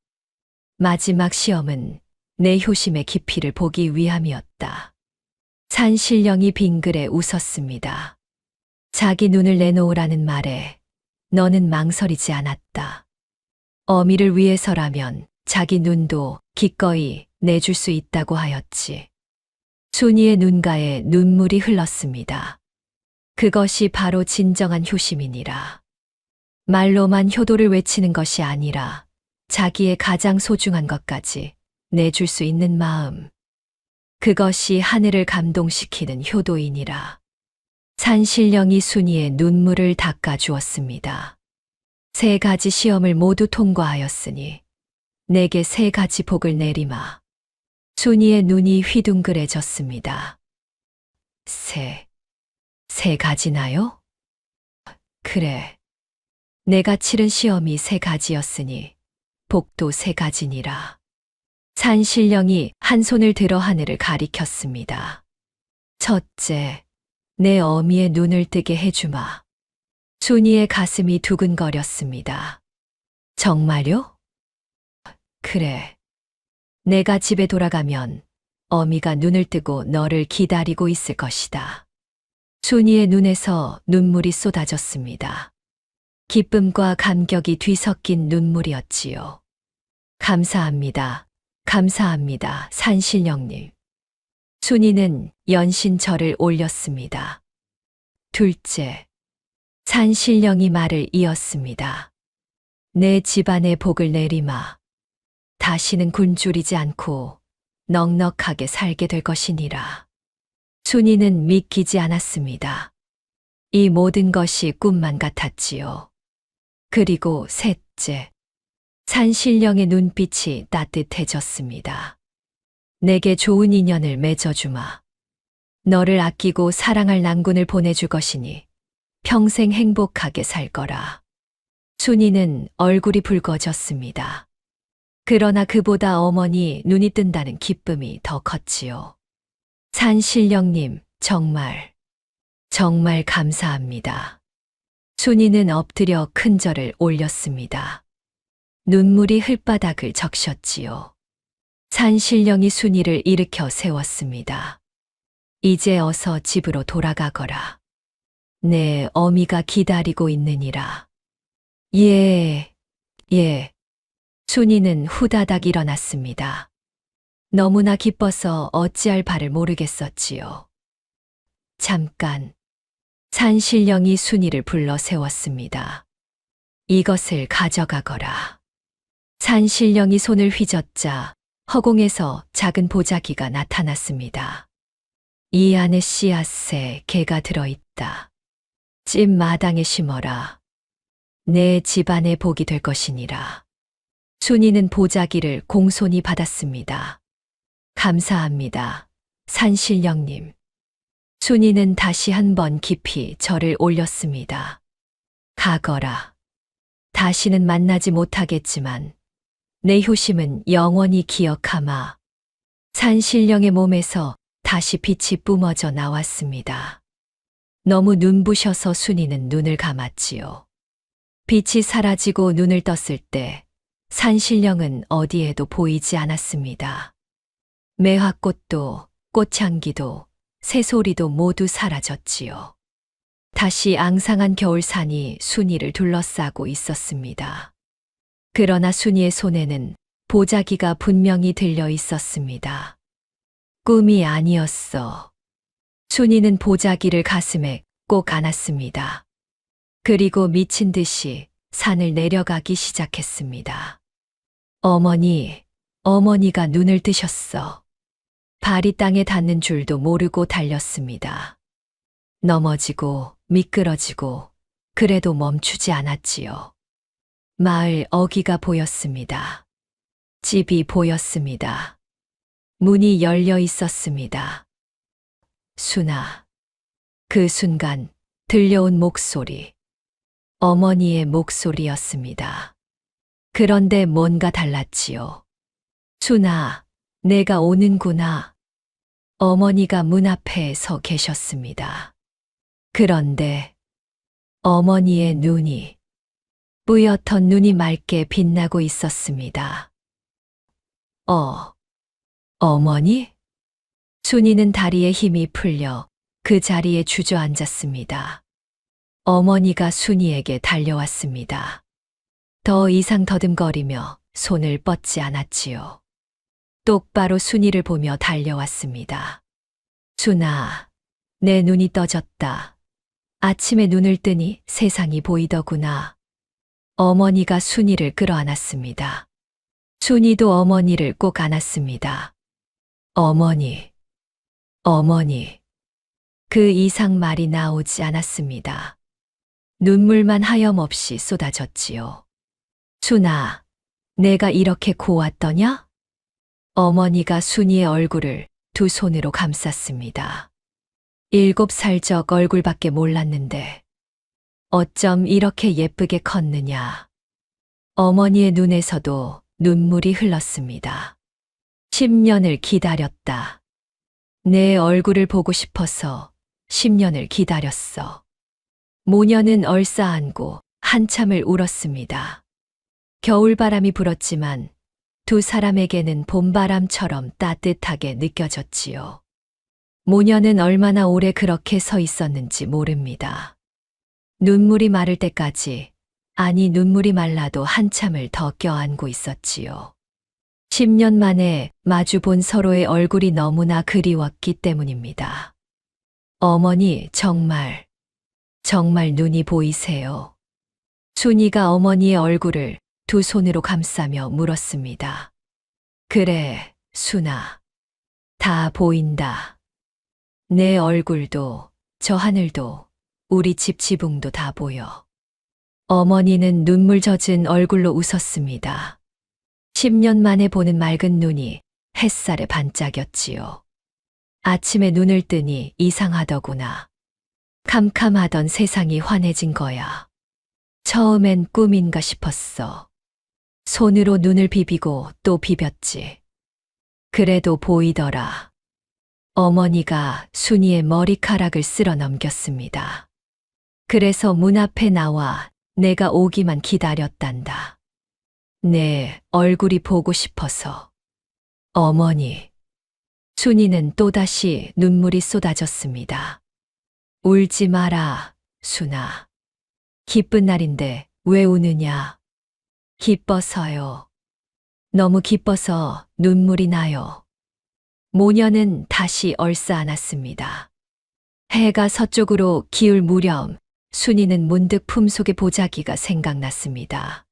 S1: 마지막 시험은 내 효심의 깊이를 보기 위함이었다. 산신령이 빙그레 웃었습니다. 자기 눈을 내놓으라는 말에 너는 망설이지 않았다. 어미를 위해서라면 자기 눈도 기꺼이 내줄 수 있다고 하였지. 순이의 눈가에 눈물이 흘렀습니다. 그것이 바로 진정한 효심이니라. 말로만 효도를 외치는 것이 아니라 자기의 가장 소중한 것까지 내줄 수 있는 마음. 그것이 하늘을 감동시키는 효도이니라. 산신령이 순이의 눈물을 닦아주었습니다. 3가지 시험을 모두 통과하였으니 내게 3가지 복을 내리마. 순이의 눈이 휘둥그레졌습니다. 세 가지나요? 그래. 내가 치른 시험이 3가지였으니 복도 3가지니라. 산신령이 한 손을 들어 하늘을 가리켰습니다. 첫째, 내 어미의 눈을 뜨게 해주마. 순이의 가슴이 두근거렸습니다. 정말요? 그래. 내가 집에 돌아가면 어미가 눈을 뜨고 너를 기다리고 있을 것이다. 순이의 눈에서 눈물이 쏟아졌습니다. 기쁨과 감격이 뒤섞인 눈물이었지요. 감사합니다. 감사합니다, 산신령님. 순이는 연신절을 올렸습니다. 둘째, 산신령이 말을 이었습니다. 내 집안에 복을 내리마. 다시는 굶주리지 않고 넉넉하게 살게 될 것이니라. 순이는 믿기지 않았습니다. 이 모든 것이 꿈만 같았지요. 그리고 셋째, 산신령의 눈빛이 따뜻해졌습니다. 내게 좋은 인연을 맺어주마. 너를 아끼고 사랑할 낭군을 보내줄 것이니 평생 행복하게 살 거라. 순이는 얼굴이 붉어졌습니다. 그러나 그보다 어머니 눈이 뜬다는 기쁨이 더 컸지요. 산신령님, 정말 감사합니다. 순이는 엎드려 큰 절을 올렸습니다. 눈물이 흙바닥을 적셨지요. 산신령이 순이를 일으켜 세웠습니다. 이제 어서 집으로 돌아가거라. 내 어미가 기다리고 있느니라. 예, 예. 순이는 후다닥 일어났습니다. 너무나 기뻐서 어찌할 바를 모르겠었지요. 잠깐. 산신령이 순이를 불러 세웠습니다. 이것을 가져가거라. 산신령이 손을 휘젓자 허공에서 작은 보자기가 나타났습니다. 이 안에 씨앗에 개가 들어있다. 집 마당에 심어라. 내 집안에 복이 될 것이니라. 순이는 보자기를 공손히 받았습니다. 감사합니다. 산신령님. 순이는 다시 한번 깊이 절을 올렸습니다. 가거라. 다시는 만나지 못하겠지만 내 효심은 영원히 기억하마. 산신령의 몸에서 다시 빛이 뿜어져 나왔습니다. 너무 눈부셔서 순이는 눈을 감았지요. 빛이 사라지고 눈을 떴을 때 산신령은 어디에도 보이지 않았습니다. 매화꽃도 꽃향기도 새소리도 모두 사라졌지요. 다시 앙상한 겨울산이 순이를 둘러싸고 있었습니다. 그러나 순이의 손에는 보자기가 분명히 들려 있었습니다. 꿈이 아니었어. 순이는 보자기를 가슴에 꼭 안았습니다. 그리고 미친 듯이 산을 내려가기 시작했습니다. 어머니가 눈을 뜨셨어. 발이 땅에 닿는 줄도 모르고 달렸습니다. 넘어지고 미끄러지고 그래도 멈추지 않았지요. 마을 어귀가 보였습니다. 집이 보였습니다. 문이 열려 있었습니다. 순아. 그 순간 들려온 목소리. 어머니의 목소리였습니다. 그런데 뭔가 달랐지요. 순아, 내가 오는구나. 어머니가 문 앞에 서 계셨습니다. 그런데 어머니의 눈이, 뿌옇던 눈이 맑게 빛나고 있었습니다. 어머니? 순이는 다리에 힘이 풀려 그 자리에 주저앉았습니다. 어머니가 순이에게 달려왔습니다. 더 이상 더듬거리며 손을 뻗지 않았지요. 똑바로 순이를 보며 달려왔습니다. 순아, 내 눈이 떠졌다. 아침에 눈을 뜨니 세상이 보이더구나. 어머니가 순이를 끌어안았습니다. 순이도 어머니를 꼭 안았습니다. 어머니. 그 이상 말이 나오지 않았습니다. 눈물만 하염없이 쏟아졌지요. 순아, 내가 이렇게 고왔더냐? 어머니가 순이의 얼굴을 두 손으로 감쌌습니다. 7살 적 얼굴밖에 몰랐는데 어쩜 이렇게 예쁘게 컸느냐. 어머니의 눈에서도 눈물이 흘렀습니다. 10년을 기다렸다. 내 얼굴을 보고 싶어서 10년을 기다렸어. 모녀는 얼싸안고 한참을 울었습니다. 겨울바람이 불었지만 두 사람에게는 봄바람처럼 따뜻하게 느껴졌지요. 모녀는 얼마나 오래 그렇게 서 있었는지 모릅니다. 눈물이 마를 때까지, 아니 눈물이 말라도 한참을 더 껴안고 있었지요. 10년 만에 마주 본 서로의 얼굴이 너무나 그리웠기 때문입니다. 어머니, 정말 눈이 보이세요? 순이가 어머니의 얼굴을 두 손으로 감싸며 물었습니다. 그래, 순아. 다 보인다. 내 얼굴도, 저 하늘도, 우리 집 지붕도 다 보여. 어머니는 눈물 젖은 얼굴로 웃었습니다. 10년 만에 보는 맑은 눈이 햇살에 반짝였지요. 아침에 눈을 뜨니 이상하더구나. 캄캄하던 세상이 환해진 거야. 처음엔 꿈인가 싶었어. 손으로 눈을 비비고 또 비볐지. 그래도 보이더라. 어머니가 순이의 머리카락을 쓸어 넘겼습니다. 그래서 문 앞에 나와 내가 오기만 기다렸단다. 내 얼굴이 보고 싶어서. 어머니. 순이는 또다시 눈물이 쏟아졌습니다. 울지 마라, 순아. 기쁜 날인데 왜 우느냐? 기뻐서요. 너무 기뻐서 눈물이 나요. 모녀는 다시 얼싸안았습니다. 해가 서쪽으로 기울 무렵 순이는 문득 품속의 보자기가 생각났습니다.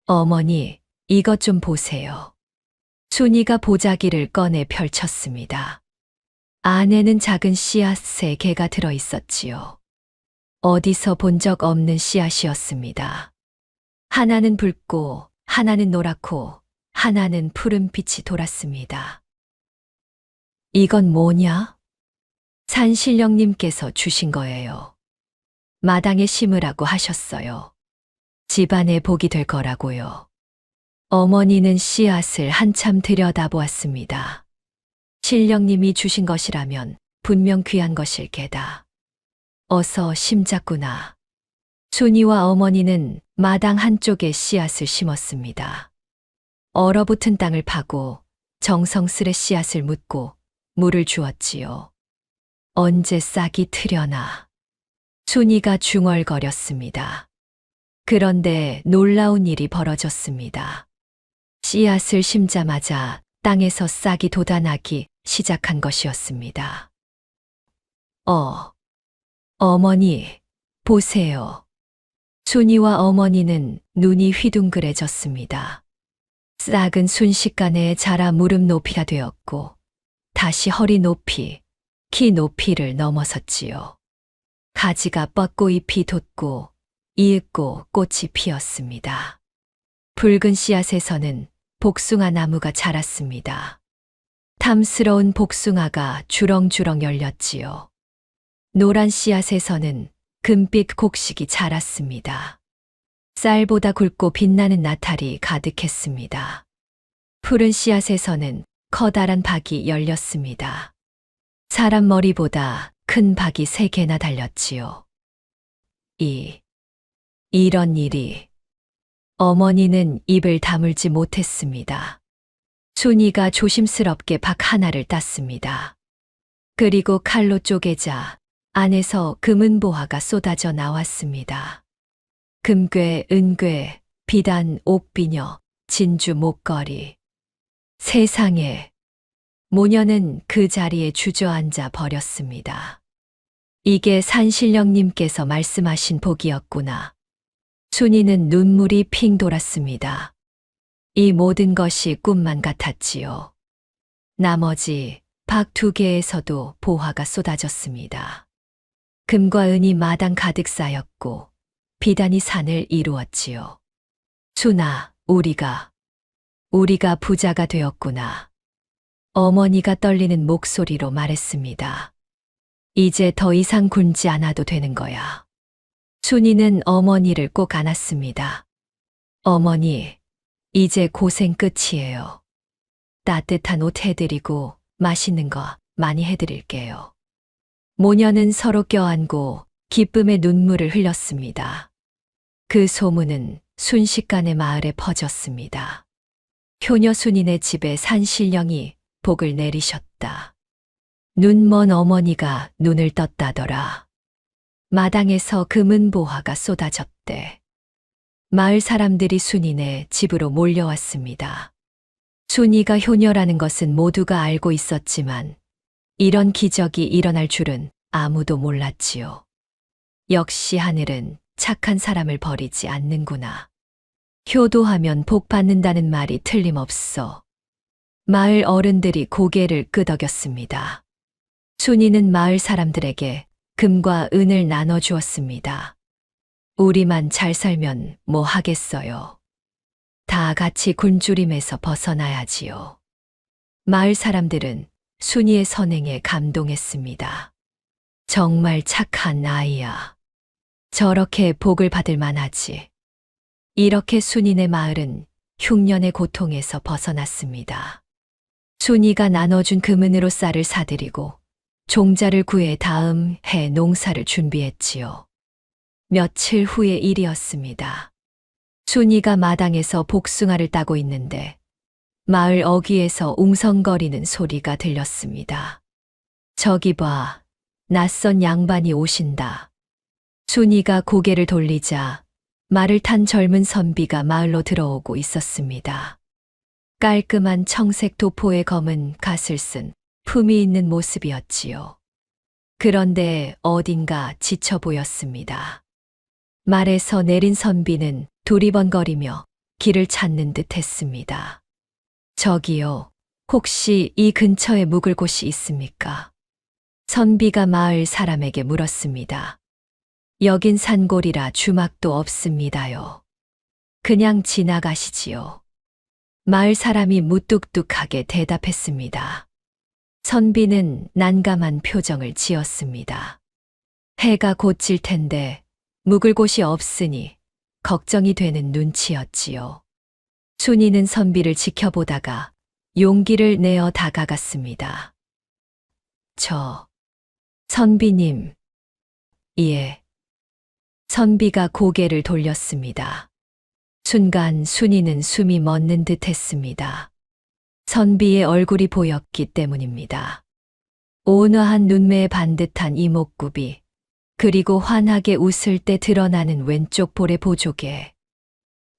S1: 어머니, 이것 좀 보세요. 순이가 보자기를 꺼내 펼쳤습니다. 안에는 작은 씨앗 3개가 들어 있었지요. 어디서 본 적 없는 씨앗이었습니다. 하나는 붉고, 하나는 노랗고, 하나는 푸른빛이 돌았습니다. 이건 뭐냐? 산신령님께서 주신 거예요. 마당에 심으라고 하셨어요. 집안에 복이 될 거라고요. 어머니는 씨앗을 한참 들여다보았습니다. 신령님이 주신 것이라면 분명 귀한 것일 게다. 어서 심자꾸나. 순이와 어머니는 마당 한쪽에 씨앗을 심었습니다. 얼어붙은 땅을 파고 정성스레 씨앗을 묻고 물을 주었지요. 언제 싹이 트려나. 순이가 중얼거렸습니다. 그런데 놀라운 일이 벌어졌습니다. 씨앗을 심자마자 땅에서 싹이 돋아나기 시작한 것이었습니다. 어머니, 보세요. 순이와 어머니는 눈이 휘둥그레졌습니다. 싹은 순식간에 자라 무릎 높이가 되었고, 다시 허리 높이, 키 높이를 넘어섰지요. 가지가 뻗고 잎이 돋고, 이윽고 꽃이 피었습니다. 붉은 씨앗에서는 복숭아 나무가 자랐습니다. 탐스러운 복숭아가 주렁주렁 열렸지요. 노란 씨앗에서는 금빛 곡식이 자랐습니다. 쌀보다 굵고 빛나는 나탈이 가득했습니다. 푸른 씨앗에서는 커다란 박이 열렸습니다. 사람 머리보다 큰 박이 3개나 달렸지요. 이런 일이. 어머니는 입을 다물지 못했습니다. 순이가 조심스럽게 박 하나를 땄습니다. 그리고 칼로 쪼개자 안에서 금은 보화가 쏟아져 나왔습니다. 금괴, 은괴, 비단, 옥비녀, 진주 목걸이. 세상에. 모녀는 그 자리에 주저앉아 버렸습니다. 이게 산신령님께서 말씀하신 복이었구나. 순이는 눈물이 핑 돌았습니다. 이 모든 것이 꿈만 같았지요. 나머지 박 2개에서도 보화가 쏟아졌습니다. 금과 은이 마당 가득 쌓였고 비단이 산을 이루었지요. 순아, 우리가 부자가 되었구나. 어머니가 떨리는 목소리로 말했습니다. 이제 더 이상 굶지 않아도 되는 거야. 순이는 어머니를 꼭 안았습니다. 어머니, 이제 고생 끝이에요. 따뜻한 옷 해드리고 맛있는 거 많이 해드릴게요. 모녀는 서로 껴안고 기쁨의 눈물을 흘렸습니다. 그 소문은 순식간에 마을에 퍼졌습니다. 효녀 순이네 집에 산신령이 복을 내리셨다. 눈먼 어머니가 눈을 떴다더라. 마당에서 금은 보화가 쏟아졌대. 마을 사람들이 순이네 집으로 몰려왔습니다. 순이가 효녀라는 것은 모두가 알고 있었지만 이런 기적이 일어날 줄은 아무도 몰랐지요. 역시 하늘은 착한 사람을 버리지 않는구나. 효도하면 복 받는다는 말이 틀림없어. 마을 어른들이 고개를 끄덕였습니다. 순이는 마을 사람들에게 금과 은을 나눠주었습니다. 우리만 잘 살면 뭐 하겠어요. 다 같이 굶주림에서 벗어나야지요. 마을 사람들은 순이의 선행에 감동했습니다. 정말 착한 아이야. 저렇게 복을 받을 만하지. 이렇게 순이네 마을은 흉년의 고통에서 벗어났습니다. 순이가 나눠준 금은으로 쌀을 사들이고 종자를 구해 다음 해 농사를 준비했지요. 며칠 후의 일이었습니다. 순이가 마당에서 복숭아를 따고 있는데 마을 어귀에서 웅성거리는 소리가 들렸습니다. 저기 봐, 낯선 양반이 오신다. 순이가 고개를 돌리자 말을 탄 젊은 선비가 마을로 들어오고 있었습니다. 깔끔한 청색 도포의 검은 갓을 쓴 품이 있는 모습이었지요. 그런데 어딘가 지쳐 보였습니다. 말에서 내린 선비는 두리번거리며 길을 찾는 듯 했습니다. 저기요, 혹시 이 근처에 묵을 곳이 있습니까? 선비가 마을 사람에게 물었습니다. 여긴 산골이라 주막도 없습니다요. 그냥 지나가시지요. 마을 사람이 무뚝뚝하게 대답했습니다. 선비는 난감한 표정을 지었습니다. 해가 곧 질 텐데 묵을 곳이 없으니 걱정이 되는 눈치였지요. 순이는 선비를 지켜보다가 용기를 내어 다가갔습니다. 선비님. 예. 선비가 고개를 돌렸습니다. 순간 순이는 숨이 멎는 듯 했습니다. 선비의 얼굴이 보였기 때문입니다. 온화한 눈매에 반듯한 이목구비, 그리고 환하게 웃을 때 드러나는 왼쪽 볼의 보조개.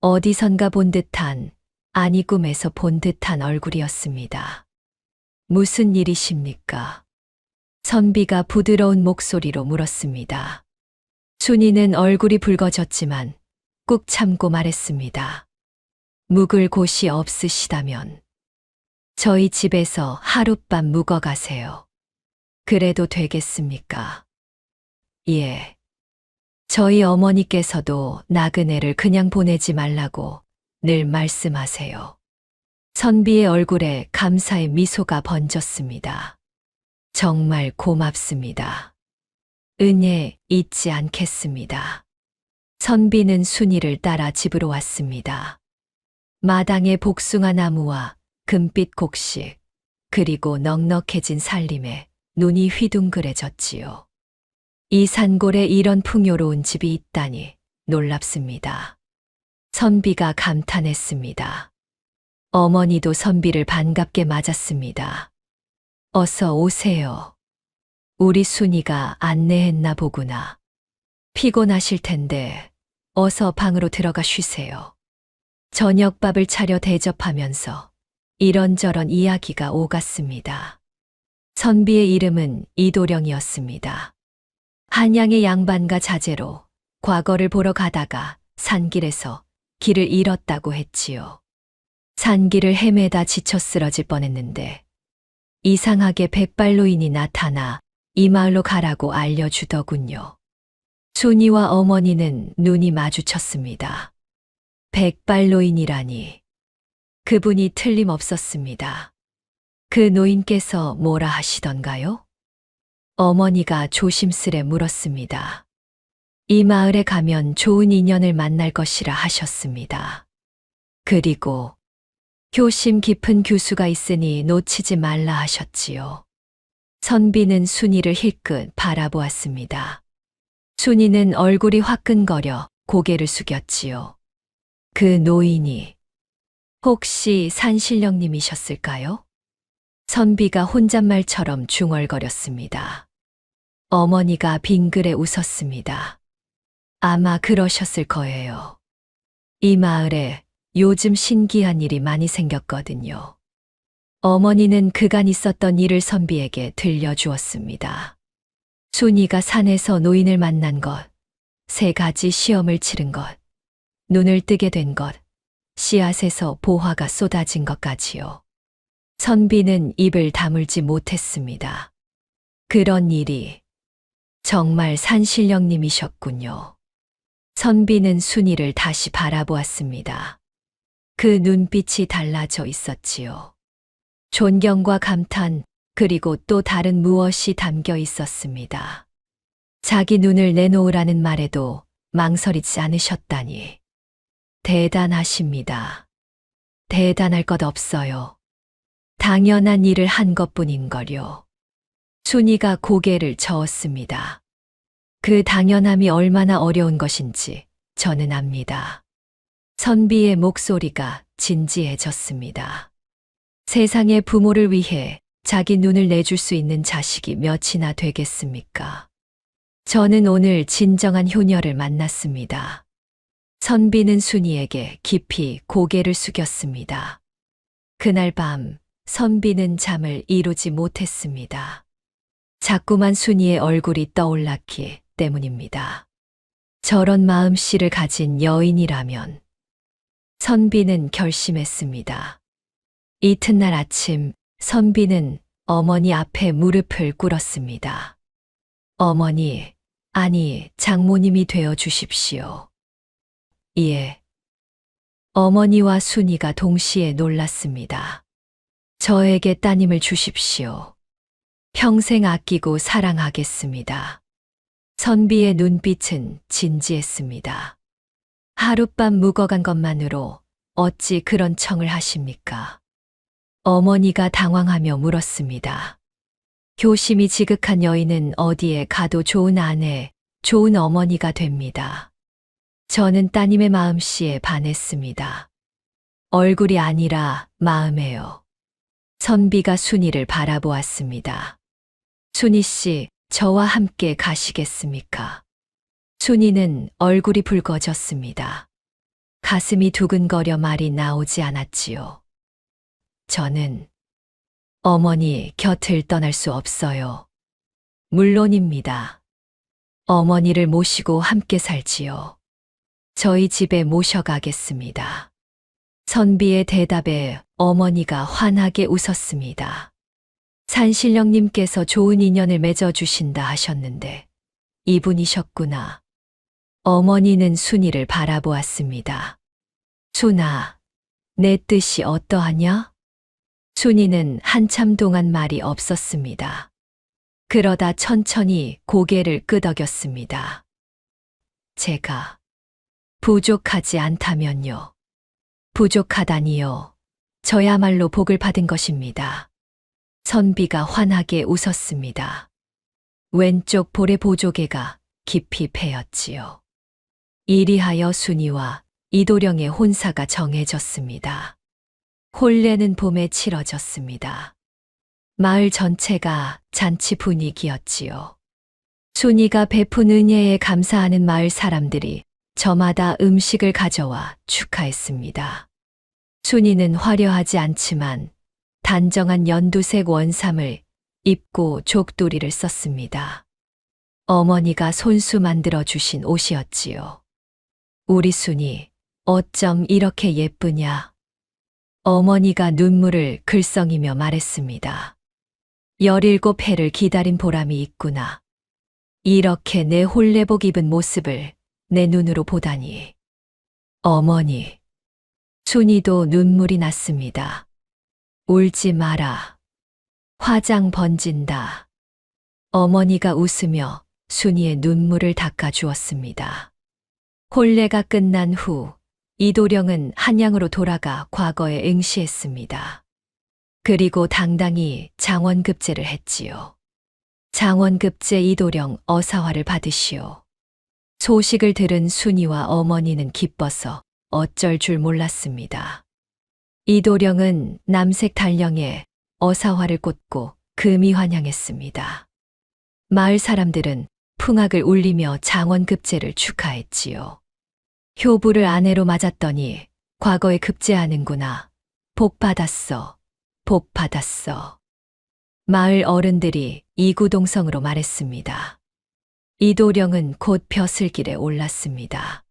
S1: 어디선가 본 듯한, 아니 꿈에서 본 듯한 얼굴이었습니다. 무슨 일이십니까? 선비가 부드러운 목소리로 물었습니다. 순이는 얼굴이 붉어졌지만 꾹 참고 말했습니다. 묵을 곳이 없으시다면 저희 집에서 하룻밤 묵어 가세요. 그래도 되겠습니까? 예. 저희 어머니께서도 나그네를 그냥 보내지 말라고 늘 말씀하세요. 선비의 얼굴에 감사의 미소가 번졌습니다. 정말 고맙습니다. 은혜 잊지 않겠습니다. 선비는 순이를 따라 집으로 왔습니다. 마당에 복숭아 나무와 금빛 곡식, 그리고 넉넉해진 살림에 눈이 휘둥그레졌지요. 이 산골에 이런 풍요로운 집이 있다니 놀랍습니다. 선비가 감탄했습니다. 어머니도 선비를 반갑게 맞았습니다. 어서 오세요. 우리 순이가 안내했나 보구나. 피곤하실 텐데 어서 방으로 들어가 쉬세요. 저녁밥을 차려 대접하면서 이런저런 이야기가 오갔습니다. 선비의 이름은 이도령이었습니다. 한양의 양반과 자제로 과거를 보러 가다가 산길에서 길을 잃었다고 했지요. 산길을 헤매다 지쳐 쓰러질 뻔했는데 이상하게 백발노인이 나타나 이 마을로 가라고 알려주더군요. 순이와 어머니는 눈이 마주쳤습니다. 백발노인이라니. 그분이 틀림없었습니다. 그 노인께서 뭐라 하시던가요? 어머니가 조심스레 물었습니다. 이 마을에 가면 좋은 인연을 만날 것이라 하셨습니다. 그리고 효심 깊은 교수가 있으니 놓치지 말라 하셨지요. 선비는 순이를 힐끗 바라보았습니다. 순이는 얼굴이 화끈거려 고개를 숙였지요. 그 노인이 혹시 산신령님이셨을까요? 선비가 혼잣말처럼 중얼거렸습니다. 어머니가 빙그레 웃었습니다. 아마 그러셨을 거예요. 이 마을에 요즘 신기한 일이 많이 생겼거든요. 어머니는 그간 있었던 일을 선비에게 들려주었습니다. 순이가 산에서 노인을 만난 것, 3가지 시험을 치른 것, 눈을 뜨게 된 것, 씨앗에서 보화가 쏟아진 것까지요. 선비는 입을 다물지 못했습니다. 그런 일이 정말 산신령님이셨군요. 선비는 순이를 다시 바라보았습니다. 그 눈빛이 달라져 있었지요. 존경과 감탄, 그리고 또 다른 무엇이 담겨 있었습니다. 자기 눈을 내놓으라는 말에도 망설이지 않으셨다니. 대단하십니다. 대단할 것 없어요. 당연한 일을 한 것뿐인걸요. 순이가 고개를 저었습니다. 그 당연함이 얼마나 어려운 것인지 저는 압니다. 선비의 목소리가 진지해졌습니다. 세상의 부모를 위해 자기 눈을 내줄 수 있는 자식이 몇이나 되겠습니까? 저는 오늘 진정한 효녀를 만났습니다. 선비는 순이에게 깊이 고개를 숙였습니다. 그날 밤 선비는 잠을 이루지 못했습니다. 자꾸만 순이의 얼굴이 떠올랐기 때문입니다. 저런 마음씨를 가진 여인이라면 선비는 결심했습니다. 이튿날 아침 선비는 어머니 앞에 무릎을 꿇었습니다. 어머니, 아니 장모님이 되어 주십시오. 예. 어머니와 순이가 동시에 놀랐습니다. 저에게 따님을 주십시오. 평생 아끼고 사랑하겠습니다. 선비의 눈빛은 진지했습니다. 하룻밤 묵어간 것만으로 어찌 그런 청을 하십니까? 어머니가 당황하며 물었습니다. 교심이 지극한 여인은 어디에 가도 좋은 아내, 좋은 어머니가 됩니다. 저는 따님의 마음씨에 반했습니다. 얼굴이 아니라 마음에요. 선비가 순이를 바라보았습니다. 순이 씨, 저와 함께 가시겠습니까? 순이는 얼굴이 붉어졌습니다. 가슴이 두근거려 말이 나오지 않았지요. 저는 어머니 곁을 떠날 수 없어요. 물론입니다. 어머니를 모시고 함께 살지요. 저희 집에 모셔가겠습니다. 선비의 대답에 어머니가 환하게 웃었습니다. 산신령님께서 좋은 인연을 맺어주신다 하셨는데 이분이셨구나. 어머니는 순이를 바라보았습니다. 순아, 내 뜻이 어떠하냐? 순이는 한참 동안 말이 없었습니다. 그러다 천천히 고개를 끄덕였습니다. 제가 부족하지 않다면요. 부족하다니요. 저야말로 복을 받은 것입니다. 선비가 환하게 웃었습니다. 왼쪽 볼의 보조개가 깊이 패였지요. 이리하여 순이와 이도령의 혼사가 정해졌습니다. 혼례는 봄에 치러졌습니다. 마을 전체가 잔치 분위기였지요. 순이가 베푼 은혜에 감사하는 마을 사람들이 저마다 음식을 가져와 축하했습니다. 순이는 화려하지 않지만 단정한 연두색 원삼을 입고 족도리를 썼습니다. 어머니가 손수 만들어 주신 옷이었지요. 우리 순이 어쩜 이렇게 예쁘냐? 어머니가 눈물을 글썽이며 말했습니다. 17해를 기다린 보람이 있구나. 이렇게 내 혼례복 입은 모습을 내 눈으로 보다니. 어머니. 순이도 눈물이 났습니다. 울지 마라. 화장 번진다. 어머니가 웃으며 순이의 눈물을 닦아주었습니다. 혼례가 끝난 후 이도령은 한양으로 돌아가 과거에 응시했습니다. 그리고 당당히 장원급제를 했지요. 장원급제 이도령 어사화를 받으시오. 소식을 들은 순이와 어머니는 기뻐서 어쩔 줄 몰랐습니다. 이도령은 남색 달령에 어사화를 꽂고 금이 환영했습니다. 마을 사람들은 풍악을 울리며 장원급제를 축하했지요. 효부를 아내로 맞았더니 과거에 급제하는구나. 복 받았어. 복 받았어. 마을 어른들이 이구동성으로 말했습니다. 이도령은 곧 벼슬길에 올랐습니다.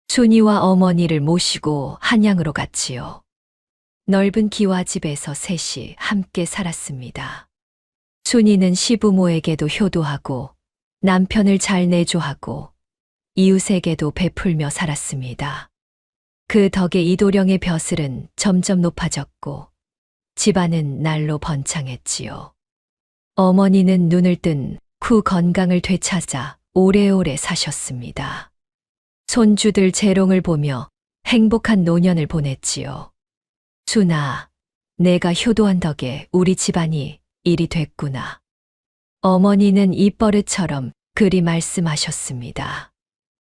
S1: 순이와 어머니를 모시고 한양으로 갔지요. 넓은 기와집에서 셋이 함께 살았습니다. 순이는 시부모에게도 효도하고 남편을 잘 내조하고 이웃에게도 베풀며 살았습니다. 그 덕에 이도령의 벼슬은 점점 높아졌고 집안은 날로 번창했지요. 어머니는 눈을 뜬 후 건강을 되찾아 오래오래 사셨습니다. 손주들 재롱을 보며 행복한 노년을 보냈지요. 순아, 내가 효도한 덕에 우리 집안이 일이 됐구나. 어머니는 입버릇처럼 그리 말씀하셨습니다.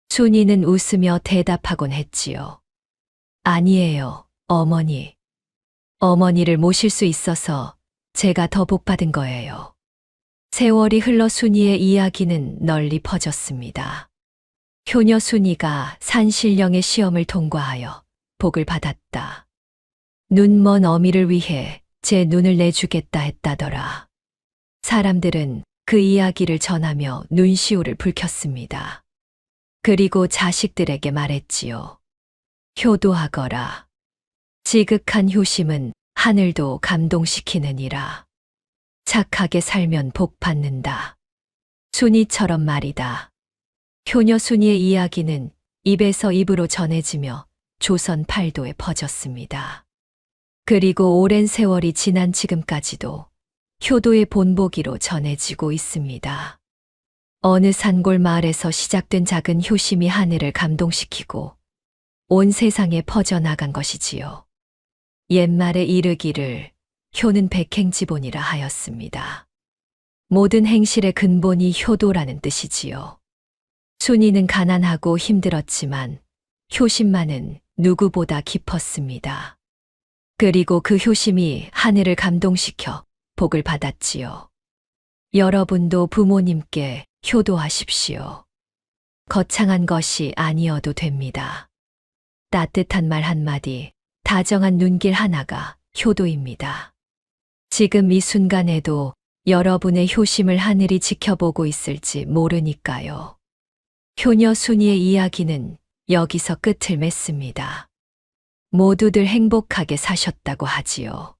S1: 순이는 웃으며 대답하곤 했지요. 아니에요, 어머니. 어머니를 모실 수 있어서 제가 더 복받은 거예요. 세월이 흘러 순이의 이야기는 널리 퍼졌습니다. 효녀 순이가 산신령의 시험을 통과하여 복을 받았다. 눈먼 어미를 위해 제 눈을 내주겠다 했다더라. 사람들은 그 이야기를 전하며 눈시울을 붉혔습니다. 그리고 자식들에게 말했지요. 효도하거라. 지극한 효심은 하늘도 감동시키느니라. 착하게 살면 복 받는다. 순이처럼 말이다. 효녀 순이의 이야기는 입에서 입으로 전해지며 조선 팔도에 퍼졌습니다. 그리고 오랜 세월이 지난 지금까지도 효도의 본보기로 전해지고 있습니다. 어느 산골 마을에서 시작된 작은 효심이 하늘을 감동시키고 온 세상에 퍼져나간 것이지요. 옛말에 이르기를 효는 백행지본이라 하였습니다. 모든 행실의 근본이 효도라는 뜻이지요. 순이는 가난하고 힘들었지만 효심만은 누구보다 깊었습니다. 그리고 그 효심이 하늘을 감동시켜 복을 받았지요. 여러분도 부모님께 효도하십시오. 거창한 것이 아니어도 됩니다. 따뜻한 말 한마디, 다정한 눈길 하나가 효도입니다. 지금 이 순간에도 여러분의 효심을 하늘이 지켜보고 있을지 모르니까요. 효녀 순이의 이야기는 여기서 끝을 맺습니다. 모두들 행복하게 사셨다고 하지요.